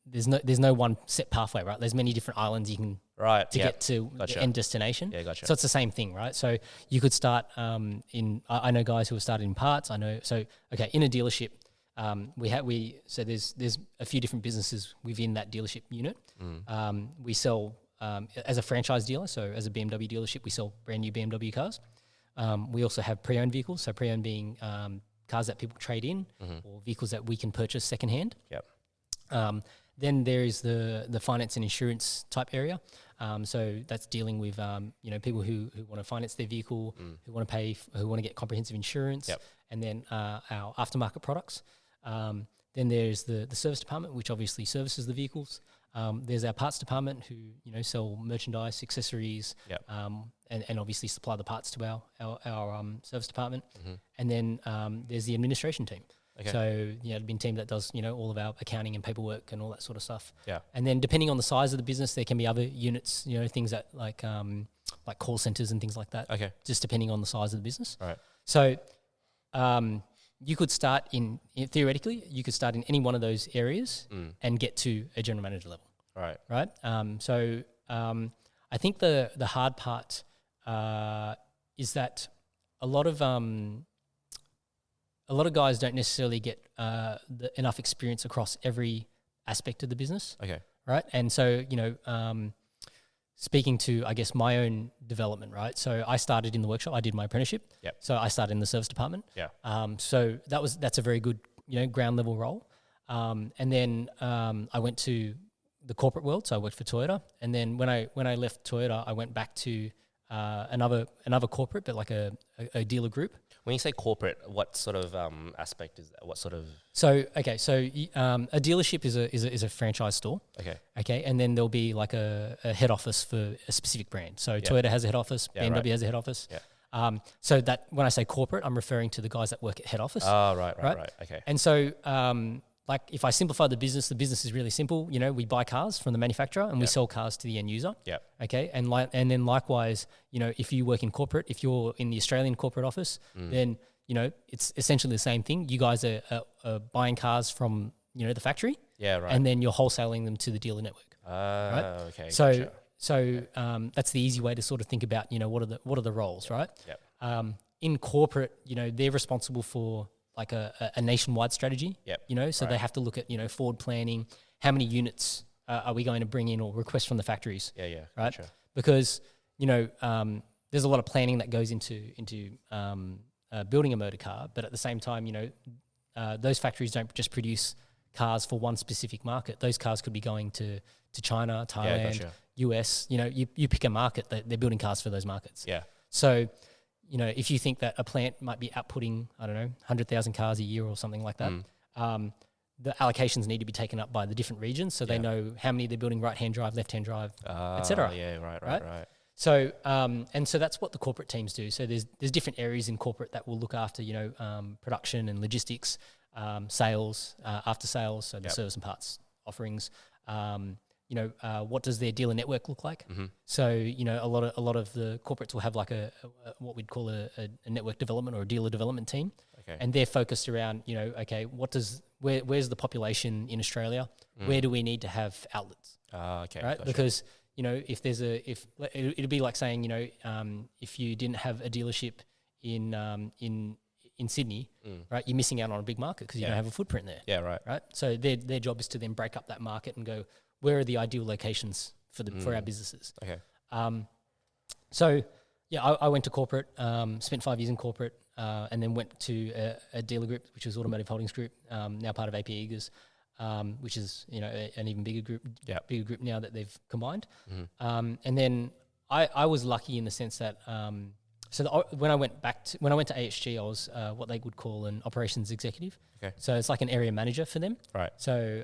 there's no one set pathway, right? There's many different islands you can Right. to get to Gotcha. the end destination. Yeah, gotcha. So it's the same thing, right? So you could start I know guys who have started in parts. I know. So okay, in a dealership, so there's a few different businesses within that dealership unit. We sell as a franchise dealer. So as a BMW dealership, we sell brand new BMW cars. We also have pre-owned vehicles. So pre-owned being cars that people trade in or vehicles that we can purchase secondhand. Yep. Then there is the finance and insurance type area. So that's dealing with people who want to finance their vehicle, who want to who want to get comprehensive insurance, and then our aftermarket products. Then there's the service department, which obviously services the vehicles. There's our parts department, who sell merchandise, accessories, and obviously supply the parts to our service department. And then there's the administration team. Okay. So it'd be a team that does all of our accounting and paperwork and all that sort of stuff. Yeah. And then depending on the size of the business, there can be other units, things that like call centers and things like that. Okay. Just depending on the size of the business. Right. So you could start theoretically, you could start in any one of those areas and get to a general manager level. Right. Right. So I think the hard part is that a lot of guys don't necessarily get enough experience across every aspect of the business. Okay. Right. And so, speaking to, I guess, my own development, right? So I started in the workshop. I did my apprenticeship. Yep. So I started in the service department. Yeah. So that's a very good, ground level role. And then I went to the corporate world. So I worked for Toyota. And then when I left Toyota, I went back to another corporate, but like a dealer group. When you say corporate, what sort of aspect is that? What sort of? So a dealership is a franchise store. Okay. Okay, and then there'll be like a head office for a specific brand. So Toyota has a head office, BMW has a head office. Yeah. So that when I say corporate, I'm referring to the guys that work at head office. Oh, right. Okay. And so like if I simplify the business is really simple. We buy cars from the manufacturer and we sell cars to the end user. Yeah. Okay. And then likewise, if you work in corporate, if you're in the Australian corporate office, then it's essentially the same thing. You guys are buying cars from the factory. Yeah. Right. And then you're wholesaling them to the dealer network. Right. Okay. So gotcha. So that's the easy way to sort of think about what are the roles, right? Yeah. In corporate, they're responsible for like a nationwide strategy. Yep. So they have to look at forward planning. How many units are we going to bring in or request from the factories? Yeah. Right. Gotcha. Because there's a lot of planning that goes into building a motor car, but at the same time, those factories don't just produce cars for one specific market. Those cars could be going to China, Thailand, US. You pick a market that they're building cars for those markets. Yeah. So if you think that a plant might be outputting, I don't know, 100,000 cars a year or something like that, the allocations need to be taken up by the different regions, so they know how many they're building right-hand drive, left-hand drive, etc. Yeah, right. So and so that's what the corporate teams do. So there's different areas in corporate that will look after production and logistics, sales, after sales, so the service and parts offerings. What does their dealer network look like? Mm-hmm. So a lot of the corporates will have like a what we'd call a network development or a dealer development team, and they're focused around where's the population in Australia? Where do we need to have outlets? Right, gotcha. Because if it'd be like saying if you didn't have a dealership in Sydney, right, you're missing out on a big market because you don't have a footprint there. Yeah, right. So their job is to then break up that market and go, where are the ideal locations for our businesses? Okay. So I went to corporate, spent 5 years in corporate, and then went to a dealer group, which was Automotive Holdings Group, now part of AP Eagers, which is an even bigger group now that they've combined. Mm-hmm. And then I was lucky in the sense that when I went to AHG, I was what they would call an operations executive. Okay. So it's like an area manager for them. Right. So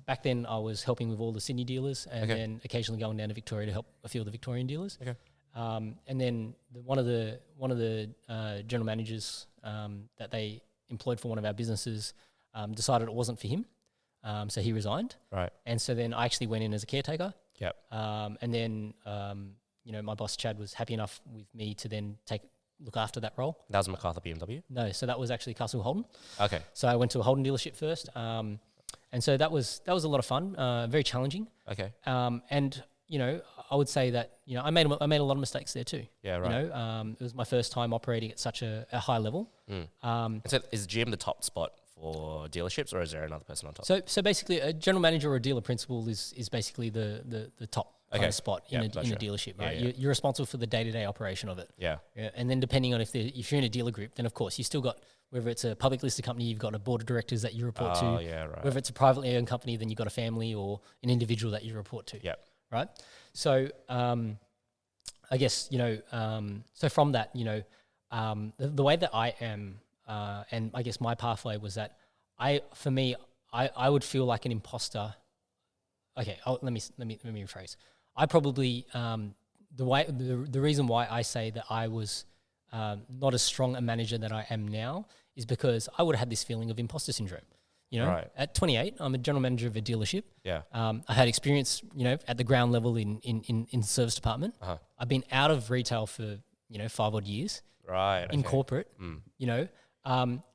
back then I was helping with all the Sydney dealers, and then occasionally going down to Victoria to help a few of the Victorian dealers. Okay. And then one of the general managers that they employed for one of our businesses decided it wasn't for him, so he resigned. Right. And so then I actually went in as a caretaker. Yep. And then my boss Chad was happy enough with me to then look after that role. That was MacArthur BMW? No, so that was actually Castle Holden. Okay. So I went to a Holden dealership first, and so that was a lot of fun, very challenging. Okay. And I would say that, I made a lot of mistakes there too. Yeah, right. It was my first time operating at such a high level. And so is Jim the top spot for dealerships, or is there another person on top? So basically, a general manager or a dealer principal is basically the top kind of spot in a dealership, right? Yeah. You're responsible for the day-to-day operation of it. Yeah. And then depending on if you're in a dealer group, then of course you still got, whether it's a public listed company, you've got a board of directors that you report to. Yeah, right. Whether it's a privately owned company, then you've got a family or an individual that you report to. Yeah. Right. So I guess, so from that, the way that I am, and I guess my pathway was that I would feel like an imposter. Okay, let me rephrase. I probably the reason why I say that I was not as strong a manager that I am now is because I would have had this feeling of imposter syndrome. Right. At 28, I'm a general manager of a dealership. Yeah. I had experience, at the ground level in the service department. Uh-huh. I've been out of retail for 5 odd years. Right. In corporate. And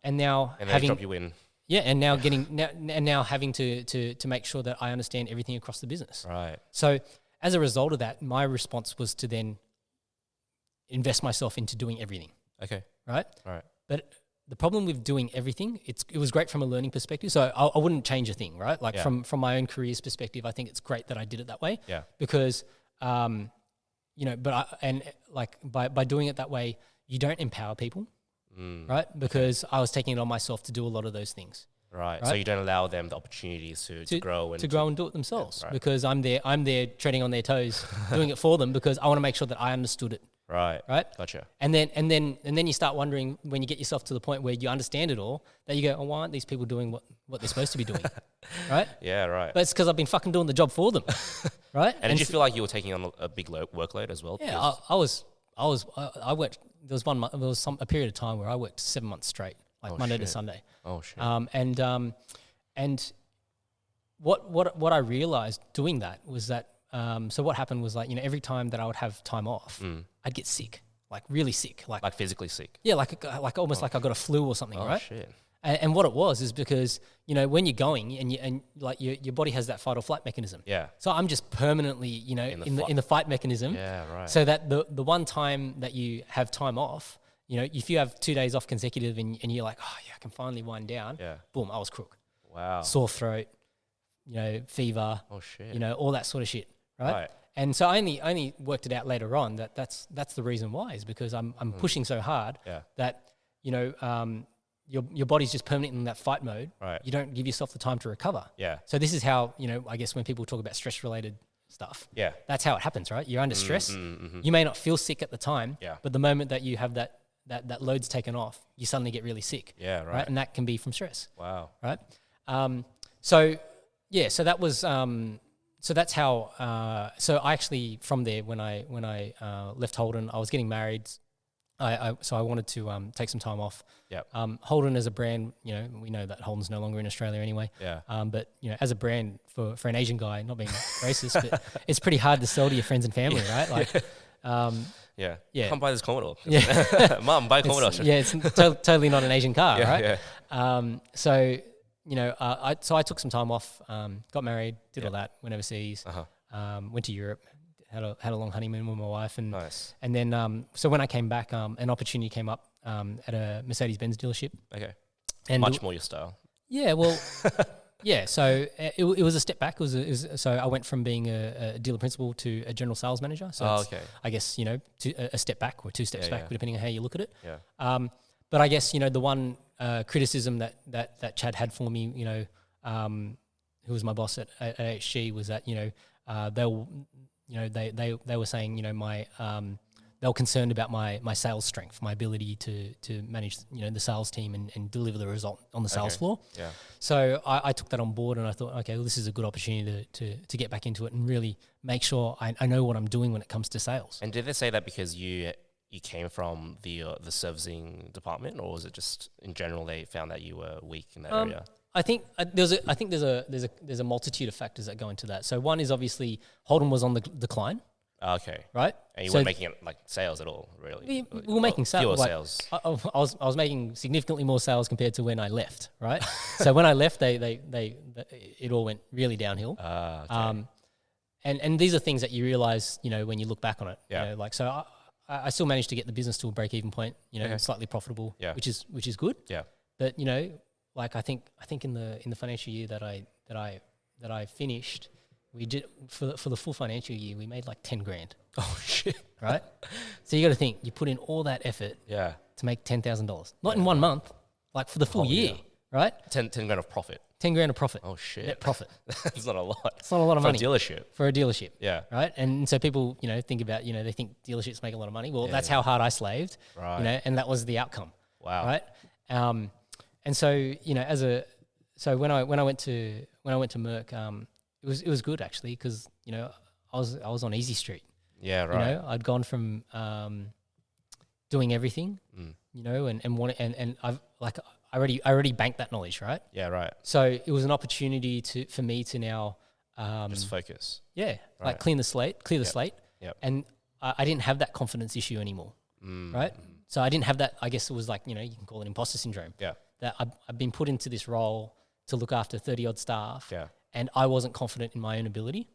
now and having they drop you in. Yeah, and now now having to make sure that I understand everything across the business. Right. So as a result of that, my response was to then invest myself into doing everything. Okay. Right. Right. But the problem with doing everything, it was great from a learning perspective. So I wouldn't change a thing, right? Like from my own career's perspective, I think it's great that I did it that way. Yeah. Because, by doing it that way, you don't empower people, right? Because I was taking it on myself to do a lot of those things. Right. So you don't allow them the opportunities to grow and to grow and do it themselves. Yeah, right. Because I'm there treading on their toes, doing it for them because I want to make sure that I understood it. Right. Right. Gotcha. And then you start wondering when you get yourself to the point where you understand it all, that you go, oh, why aren't these people doing what they're supposed to be doing? Right. Yeah. Right. But it's because I've been fucking doing the job for them. Right. And did you feel like you were taking on a big workload as well? Yeah. I worked. There was 1 month. There was a period of time where I worked 7 months straight, like Monday to Sunday. Oh shit. And what I realized doing that was that. So what happened was every time that I would have time off, I'd get sick, like really sick, like physically sick. Yeah, like almost like I got a flu or something, right? Shit. And what it was is because when you're going and your body has that fight or flight mechanism. Yeah. So I'm just permanently in the fight mechanism. Yeah. Right. So that the one time that you have time off, if you have 2 days off consecutive and you're like, oh yeah, I can finally wind down. Yeah. Boom, I was crook. Wow. Sore throat, fever. Oh shit. All that sort of shit. Right. And so I only worked it out later on that's the reason why is because I'm pushing so hard that your body's just permanently in that fight mode. Right. You don't give yourself the time to recover. Yeah. So this is how I guess when people talk about stress related stuff, that's how it happens, right? You're under stress. You may not feel sick at the time, but the moment that you have that load's taken off, you suddenly get really sick. Yeah. Right. And that can be from stress. Wow. Right. So that was. So that's how. So I actually from there when I left Holden, I was getting married. So I wanted to take some time off. Yeah. Holden as a brand, we know that Holden's no longer in Australia anyway. Yeah. But as a brand for an Asian guy, not being racist, but it's pretty hard to sell to your friends and family, right? Like. Yeah. Come buy this Commodore. Yeah. Mum, buy a Commodore. It's totally not an Asian car, right? Yeah. So I took some time off, got married, did all that, went overseas, went to Europe, had a long honeymoon with my wife, and nice. And then so when I came back, an opportunity came up at a Mercedes-Benz dealership. Okay, and much more your style. Yeah, well, yeah. So it was a step back. So I went from being a dealer principal to a general sales manager. So I guess a step back or two steps back, depending on how you look at it. Yeah. But I guess the one criticism that Chad had for me, who was my boss at HG, was that they were saying they were concerned about my sales strength, my ability to manage the sales team and deliver the result on the sales floor. Yeah. So I took that on board and I thought, okay, well, this is a good opportunity to get back into it and really make sure I know what I'm doing when it comes to sales. And did they say that because you came from the servicing department, or was it just in general they found that you were weak in that area? I think there's a multitude of factors that go into that. So one is obviously Holden was on the decline. Okay. Right. And you weren't making it like sales at all, really. We were making sales. Fewer sales. I was making significantly more sales compared to when I left. Right. So when I left, they it all went really downhill. Okay. and these are things that you realize, you know, when you look back on it. Yeah. You know, like, so I still managed to get the business to a break-even point, you know, slightly profitable, which is good. Yeah. But, you know, like I think in the financial year that I finished, we did for the full financial year, we made like 10 grand. Oh shit. Right? So you got to think, you put in all that effort to make $10,000. Not in 1 month, like for the full year, right? 10 grand of profit. 10 grand of profit. Oh shit. Net profit. That's not a lot. It's not a lot of money. For a dealership. For a dealership. Yeah. Right? And so people, you know, think about, you know, they think dealerships make a lot of money. Well, that's how hard I slaved. Right. You know, and that was the outcome. Wow. Right? And so, you know, so when I went to Merck, it was good actually, because, you know, I was on easy street. Yeah, right. You know, I'd gone from doing everything, you know, and I've like I already banked that knowledge, right? Yeah, right. So it was an opportunity for me to now just focus. Yeah, like clear the slate. Yep. And I didn't have that confidence issue anymore, right? So I didn't have that. I guess it was like, you know, you can call it imposter syndrome. Yeah. That I've been put into this role to look after 30 odd staff. Yeah. And I wasn't confident in my own ability.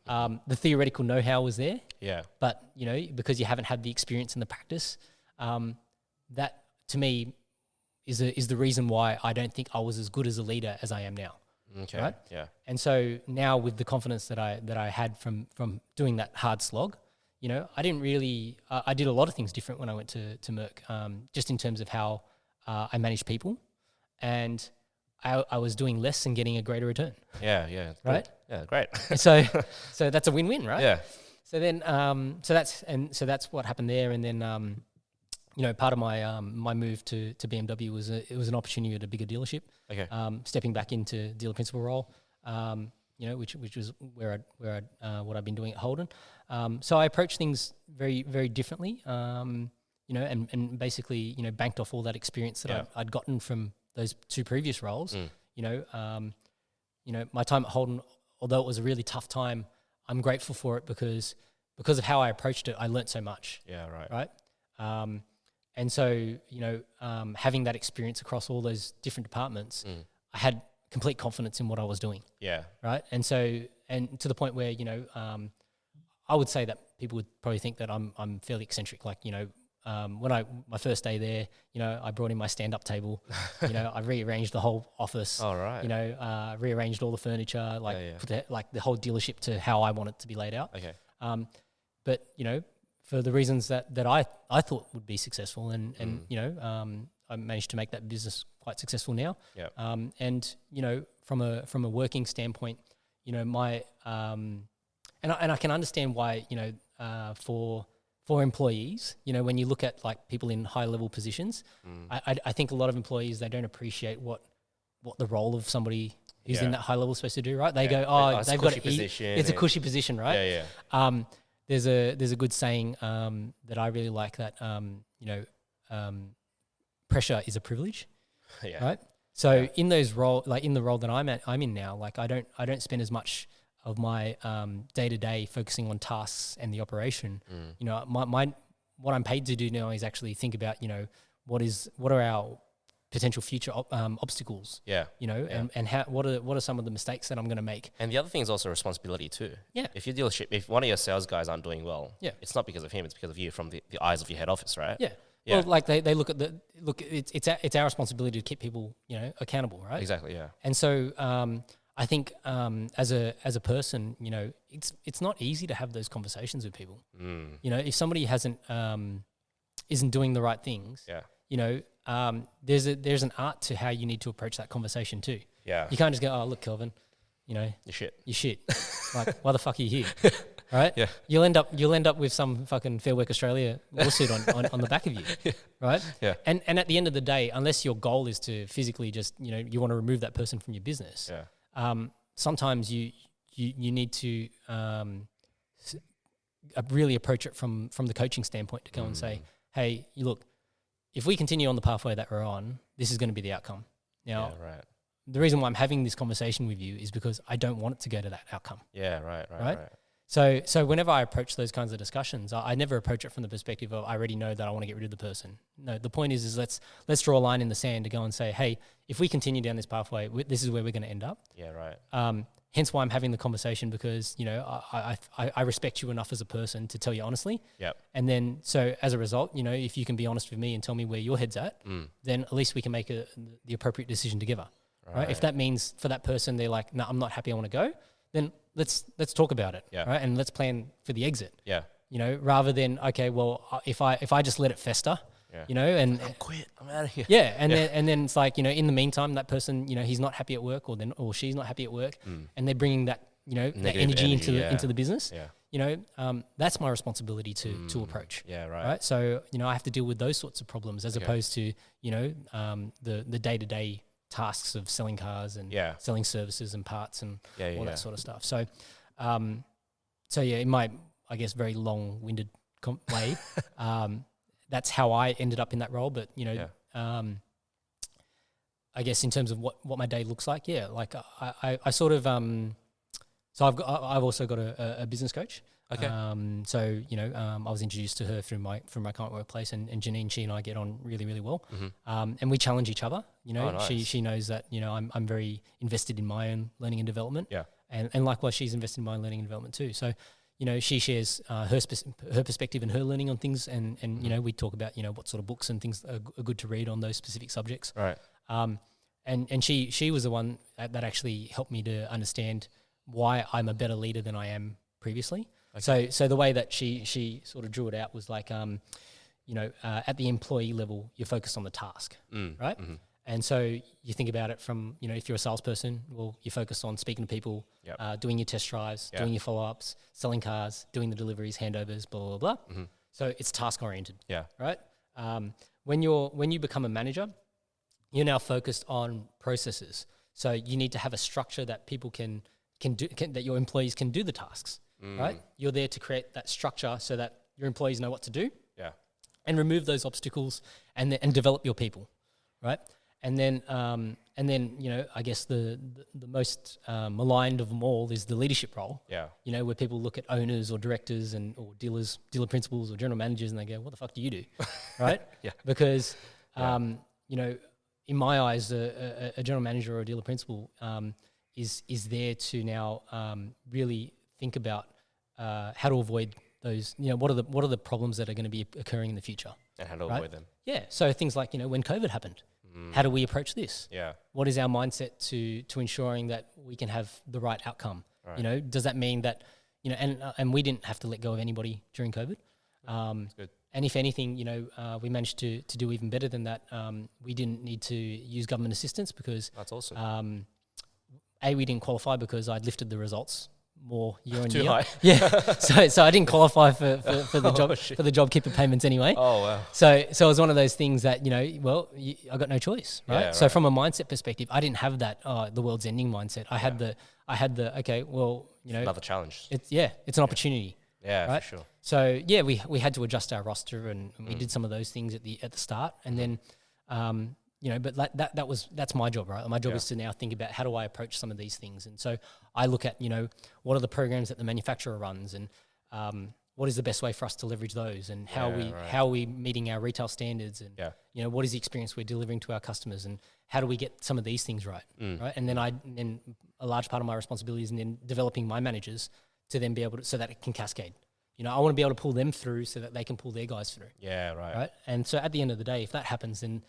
The theoretical know-how was there. Yeah. But, you know, because you haven't had the experience and the practice, that to me is the reason why I don't think I was as good as a leader as I am now. Okay. Right? Yeah. And so now with the confidence that I had from doing that hard slog, you know, I didn't really, I did a lot of things different when I went to Merck, just in terms of how I managed people, and I was doing less and getting a greater return. Yeah, yeah. Right? Yeah, great. So that's a win-win, right? Yeah. So then, so that's what happened there. And then, you know, part of my my move to BMW was it was an opportunity at a bigger dealership. Okay. Stepping back into dealer principal role, you know, which was where I what I've been doing at Holden. So I approached things very, very differently. You know, and basically, you know, banked off all that experience that I'd gotten from those two previous roles. You know, my time at Holden, although it was a really tough time, I'm grateful for it because of how I approached it. I learnt so much. Yeah, right. Right. And so, you know, having that experience across all those different departments, I had complete confidence in what I was doing. Yeah. Right. And so, and to the point where, you know, I would say that people would probably think that I'm fairly eccentric. Like, you know, when my first day there, you know, I brought in my stand-up table. You know, I rearranged the whole office. All right. You know, rearranged all the furniture, like put the whole dealership to how I want it to be laid out. Okay. But you know, for the reasons that I thought would be successful, and you know, I managed to make that business quite successful now. Yeah. And you know, from a working standpoint, you know, my and I can understand why, you know, for employees, you know, when you look at like people in high level positions, I think a lot of employees, they don't appreciate what the role of somebody who's in that high level is supposed to do, right? They go, oh, they've got to eat. It's a cushy position, right? Yeah, yeah. There's a good saying that I really like, that you know, pressure is a privilege. Yeah. Right. So in those role, like in the role that I'm in now, like I don't spend as much of my day to day focusing on tasks and the operation. You know, what I'm paid to do now is actually think about, you know, what are our potential future obstacles. Yeah. You know, and what are some of the mistakes that I'm going to make. And the other thing is also responsibility too. Yeah. If one of your sales guys aren't doing well, it's not because of him, it's because of you, from the eyes of your head office, right? Yeah. Yeah. Well, like they look at it's our responsibility to keep people, you know, accountable, right? Exactly. Yeah. And so I think as a person, you know, it's not easy to have those conversations with people. You know, if somebody isn't doing the right things, you know, there's an art to how you need to approach that conversation too. Yeah. You can't just go, oh, look, Kelvin, you know, you're shit. Like, why the fuck are you here? Right? Yeah. You'll end up with some fucking Fair Work Australia lawsuit on the back of you. Right? Yeah. And at the end of the day, unless your goal is to physically just, you know, you want to remove that person from your business. Yeah. Sometimes you need to really approach it from the coaching standpoint, to go and say, hey, look, if we continue on the pathway that we're on, this is going to be the outcome. Now, the reason why I'm having this conversation with you is because I don't want it to go to that outcome. Yeah, right. So whenever I approach those kinds of discussions, I never approach it from the perspective of I already know that I want to get rid of the person. No, the point is let's draw a line in the sand to go and say, hey, if we continue down this pathway, this is where we're going to end up. Yeah, right. hence why I'm having the conversation, because, you know, I respect you enough as a person to tell you honestly. Yep. And then, so as a result, you know, if you can be honest with me and tell me where your head's at, then at least we can make the appropriate decision together. Right? If that means for that person, they're like, no, I'm not happy, I want to go, then let's talk about it. Yeah. Right. And let's plan for the exit. Yeah. You know, rather than, okay, well, if I just let it fester, you know, and I'm quit, I'm out of here. yeah, and then it's like, you know, in the meantime, that person, you know, he's not happy at work, or she's not happy at work, and they're bringing that, you know, that energy into the business. Yeah. You know, that's my responsibility to approach. Yeah, right. Right. So, you know, I have to deal with those sorts of problems as opposed to, you know, the day-to-day tasks of selling cars and selling services and parts and all that sort of stuff. So, in my, I guess, very long-winded way, that's how I ended up in that role. But, you know, I guess in terms of what my day looks like, like I sort of, so I've also got a business coach. Okay. So, you know, I was introduced to her through my current workplace, and Janine, she and I get on really, really well. And we challenge each other. You know, she knows that, you know, I'm very invested in my own learning and development. Yeah. And likewise, she's invested in my own learning and development too. So, you know, she shares her perspective and her learning on things, and you know, we talk about, you know, what sort of books and things are good to read on those specific subjects. Right. And she was the one that actually helped me to understand why I'm a better leader than I am previously. Okay. So the way that she sort of drew it out was like, you know, at the employee level, you're focused on the task, right? And so you think about it from, you know, if you're a salesperson, well, you're focused on speaking to people, doing your test drives, doing your follow-ups, selling cars, doing the deliveries, handovers, blah, blah, blah. So it's task-oriented, right? When you become a manager, you're now focused on processes. So you need to have a structure that people can do, that your employees can do the tasks, right? You're there to create that structure so that your employees know what to do, and remove those obstacles, and develop your people, right? And then you know, I guess the most maligned of them all is the leadership role. Yeah. You know, where people look at owners or directors or dealer principals or general managers, and they go, "What the fuck do you do?" Right? Because you know, in my eyes, a general manager or a dealer principal is there to now really think about how to avoid those. You know, what are the problems that are going to be occurring in the future, and how to avoid them. Yeah. So things like, you know, when COVID happened. How do we approach this? Yeah. What is our mindset to ensuring that we can have the right outcome? Right. You know, does that mean that, you know, and we didn't have to let go of anybody during COVID. That's good. And if anything, you know, we managed to do even better than that. We didn't need to use government assistance because that's awesome. We didn't qualify because I'd lifted the results more year on Too year. high. Yeah. So I didn't qualify for the JobKeeper payments anyway. Oh wow. So it was one of those things that, you know, well, I got no choice, right? Yeah, so from a mindset perspective, I didn't have that the world's ending mindset. I had the okay, well, you know, another challenge. It's an opportunity. Yeah, right? For sure. So yeah, we had to adjust our roster and we did some of those things at the start, and then you know, but that's my job, right? My job is to now think about how do I approach some of these things. And so I look at, you know, what are the programs that the manufacturer runs, and what is the best way for us to leverage those, and how are we meeting our retail standards, and you know, what is the experience we're delivering to our customers, and how do we get some of these things right, right? And then a large part of my responsibility is in then developing my managers to then be able to, so that it can cascade. You know, I want to be able to pull them through so that they can pull their guys through. Yeah, right. And so at the end of the day, if that happens, then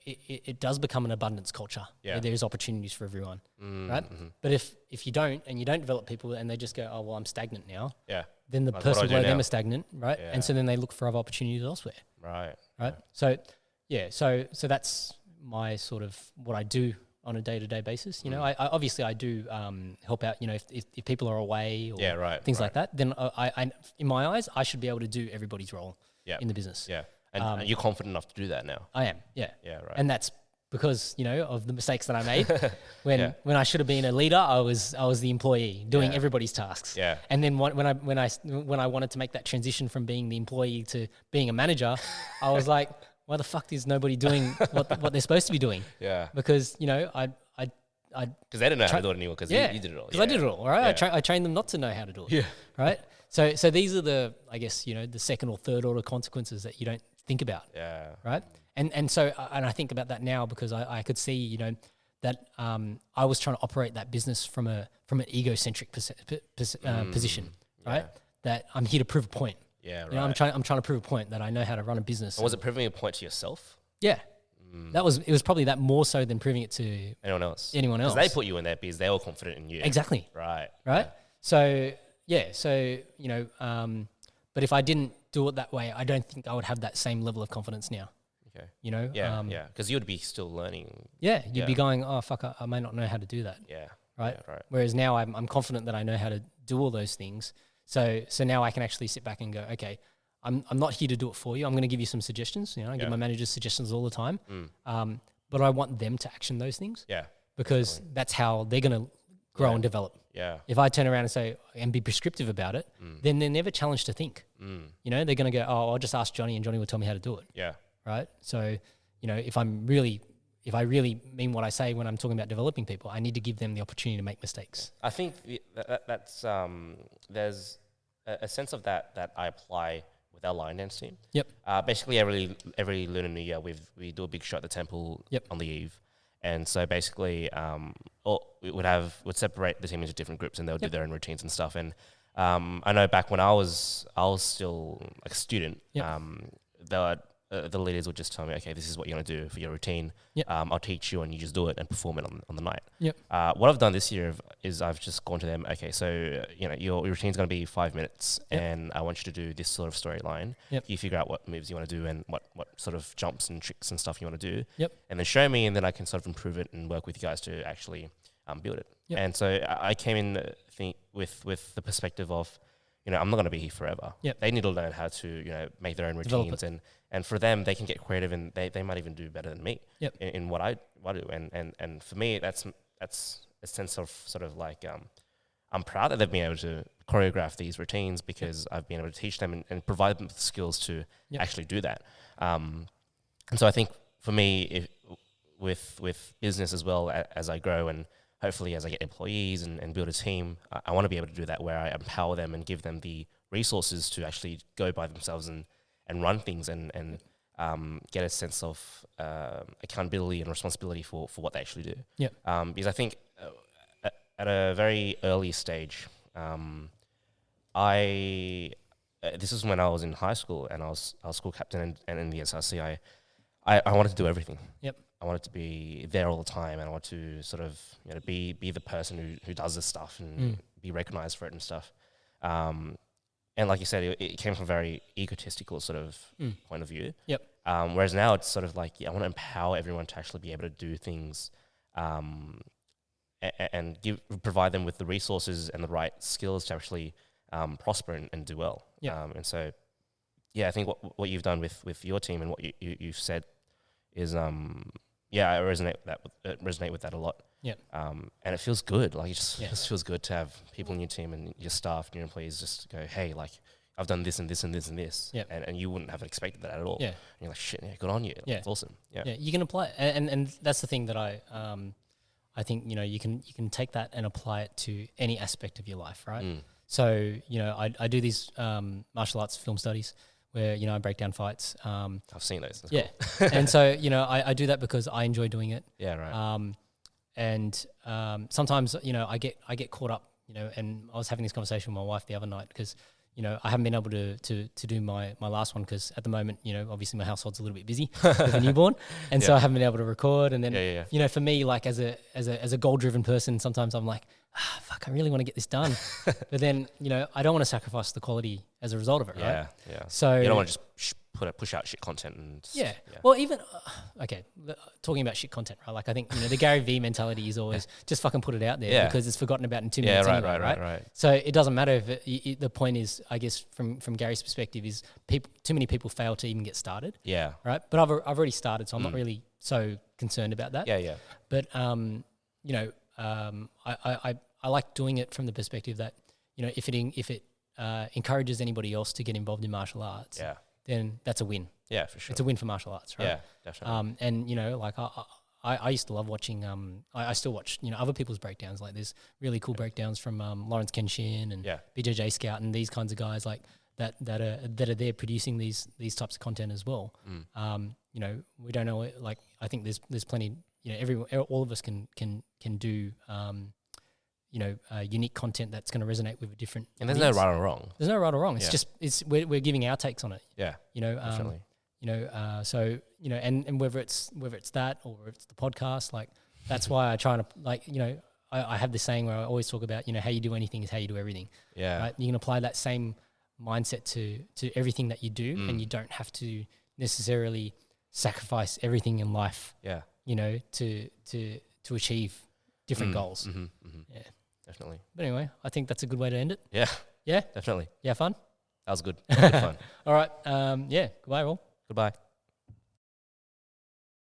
it does become an abundance culture where there's opportunities for everyone, right? But if you don't, and you don't develop people, and they just go, oh well, I'm stagnant now. Yeah. Then the person below them is stagnant, right? Yeah. And so then they look for other opportunities elsewhere. Right. So so that's my sort of what I do on a day-to-day basis. You know, I obviously I do help out. You know, if people are away or things like that, then I in my eyes I should be able to do everybody's role in the business. Yeah. And you're confident enough to do that now? I am, yeah. Yeah, right. And that's because, you know, of the mistakes that I made. When I should have been a leader, I was the employee doing everybody's tasks. Yeah. And then when I wanted to make that transition from being the employee to being a manager, I was like, why the fuck is nobody doing what they're supposed to be doing? Yeah. Because, you know, I because they didn't know how to do it anymore, because you did it all. Because I did it all, right? Yeah. I trained them not to know how to do it. Yeah. Right? So these are the, I guess, you know, the second or third order consequences that you don't think about. Yeah. Right? And so I think about that now because I could see, you know, that I was trying to operate that business from an egocentric position, right? That I'm here to prove a point. Yeah, right. You know, I'm trying to prove a point that I know how to run a business. And was it proving a point to yourself? Yeah. It was probably that more so than proving it to anyone else. Because they put you in their biz, they're all confident in you. Exactly. Right. Yeah. So you know, but if I didn't do it that way, I don't think I would have that same level of confidence now. Okay. You know. Yeah. Because you would be still learning. Yeah. You'd be going, oh fuck, I may not know how to do that. Yeah. Right. Yeah, right. Whereas now I'm confident that I know how to do all those things. So now I can actually sit back and go, okay, I'm not here to do it for you. I'm going to give you some suggestions. You know, I give my managers suggestions all the time. But I want them to action those things. Yeah. Because that's how they're going to grow and develop. Yeah. If I turn around and say and be prescriptive about it, then they're never challenged to think. You know, they're going to go, oh, I'll just ask Johnny and Johnny will tell me how to do it. Yeah. Right. So, you know, if I really mean what I say when I'm talking about developing people, I need to give them the opportunity to make mistakes. I think that's there's a sense of that I apply with our line dance team. Yep. Basically, every Lunar New Year, we do a big show at the temple on the eve, and so basically, we'd separate the team into different groups, and they'll do their own routines and stuff. And I know back when I was still like a student, the leaders would just tell me, okay, this is what you're going to do for your routine. I'll teach you and you just do it and perform it on the night. What I've done this year is I've just gone to them, okay, so you know your routine's going to be 5 minutes and I want you to do this sort of storyline. You figure out what moves you want to do and what sort of jumps and tricks and stuff you want to do. And then show me, and then I can sort of improve it and work with you guys to actually build it. And so I came in with the perspective of, you know, I'm not going to be here forever. They need to learn how to, you know, make their own routines, and for them, they can get creative, and they might even do better than me in what I do. And for me, that's a sense of sort of like I'm proud that they've been able to choreograph these routines because I've been able to teach them and provide them with the skills to actually do that. And so I think for me, with business as well as I grow and hopefully as I get employees and build a team, I want to be able to do that where I empower them and give them the resources to actually go by themselves and run things and get a sense of accountability and responsibility for what they actually do. Because I think at a very early stage, this is when I was in high school and I was school captain and in the SRC, I wanted to do everything. I wanted to be there all the time, and I want to sort of, you know, be the person who does this stuff and be recognized for it and stuff. And like you said, it came from a very egotistical sort of point of view. Whereas now it's sort of like, I want to empower everyone to actually be able to do things and provide them with the resources and the right skills to actually prosper and do well. And so, I think what you've done with your team and what you've said is, I resonate with that a lot. And it feels good. Like it just feels good to have people in your team and your staff and your employees just go, hey, like I've done this and this and this and this. And you wouldn't have expected that at all. And you're like, shit, good on you. Like, it's awesome. You can apply it. And that's the thing that I think, you know, you can take that and apply it to any aspect of your life, right? So, you know, I do these martial arts film studies where, you know, I break down fights. I've seen those. That's cool. And so, you know, I do that because I enjoy doing it. And sometimes, you know, I get caught up, you know, and I was having this conversation with my wife the other night because, you know, I haven't been able to do my last one because at the moment, you know, obviously my household's a little bit busy with a newborn, and so I haven't been able to record. And then, you know, for me, like as a goal-driven person, sometimes I'm like, fuck, I really want to get this done, but then, you know, I don't want to sacrifice the quality as a result of it, right? So you don't want to just push out shit content and well, even talking about shit content, right? Like I think, you know, the Gary V mentality is always just fucking put it out there because it's forgotten about in 2 minutes anyway, right? So it doesn't matter if the point is, I guess from Gary's perspective, is too many people fail to even get started, right? But I've already started, so I'm not really so concerned about that. But you know, I like doing it from the perspective that, you know, if it encourages anybody else to get involved in martial arts, then that's a win. Yeah, for sure. It's a win for martial arts, right? Yeah, definitely. And, you know, like I used to love watching, I still watch, you know, other people's breakdowns. Like there's really cool breakdowns from Lawrence Kenshin and BJJ Scout and these kinds of guys like that are there producing these types of content as well. You know, we don't know, like I think there's plenty all of us can do unique content that's going to resonate with a different. And there's no right or wrong. There's no right or wrong. It's just we're giving our takes on it. Yeah, definitely. And whether it's that or it's the podcast, like that's why I try to I have this saying where I always talk about how you do anything is how you do everything. Yeah, right? You can apply that same mindset to everything that you do, and you don't have to necessarily sacrifice everything in life. Yeah, to achieve different goals. Yeah, definitely. But anyway, I think that's a good way to end it. Yeah, yeah, definitely. Yeah, fun. That was good. That was good fun. All right. Goodbye, all. Goodbye.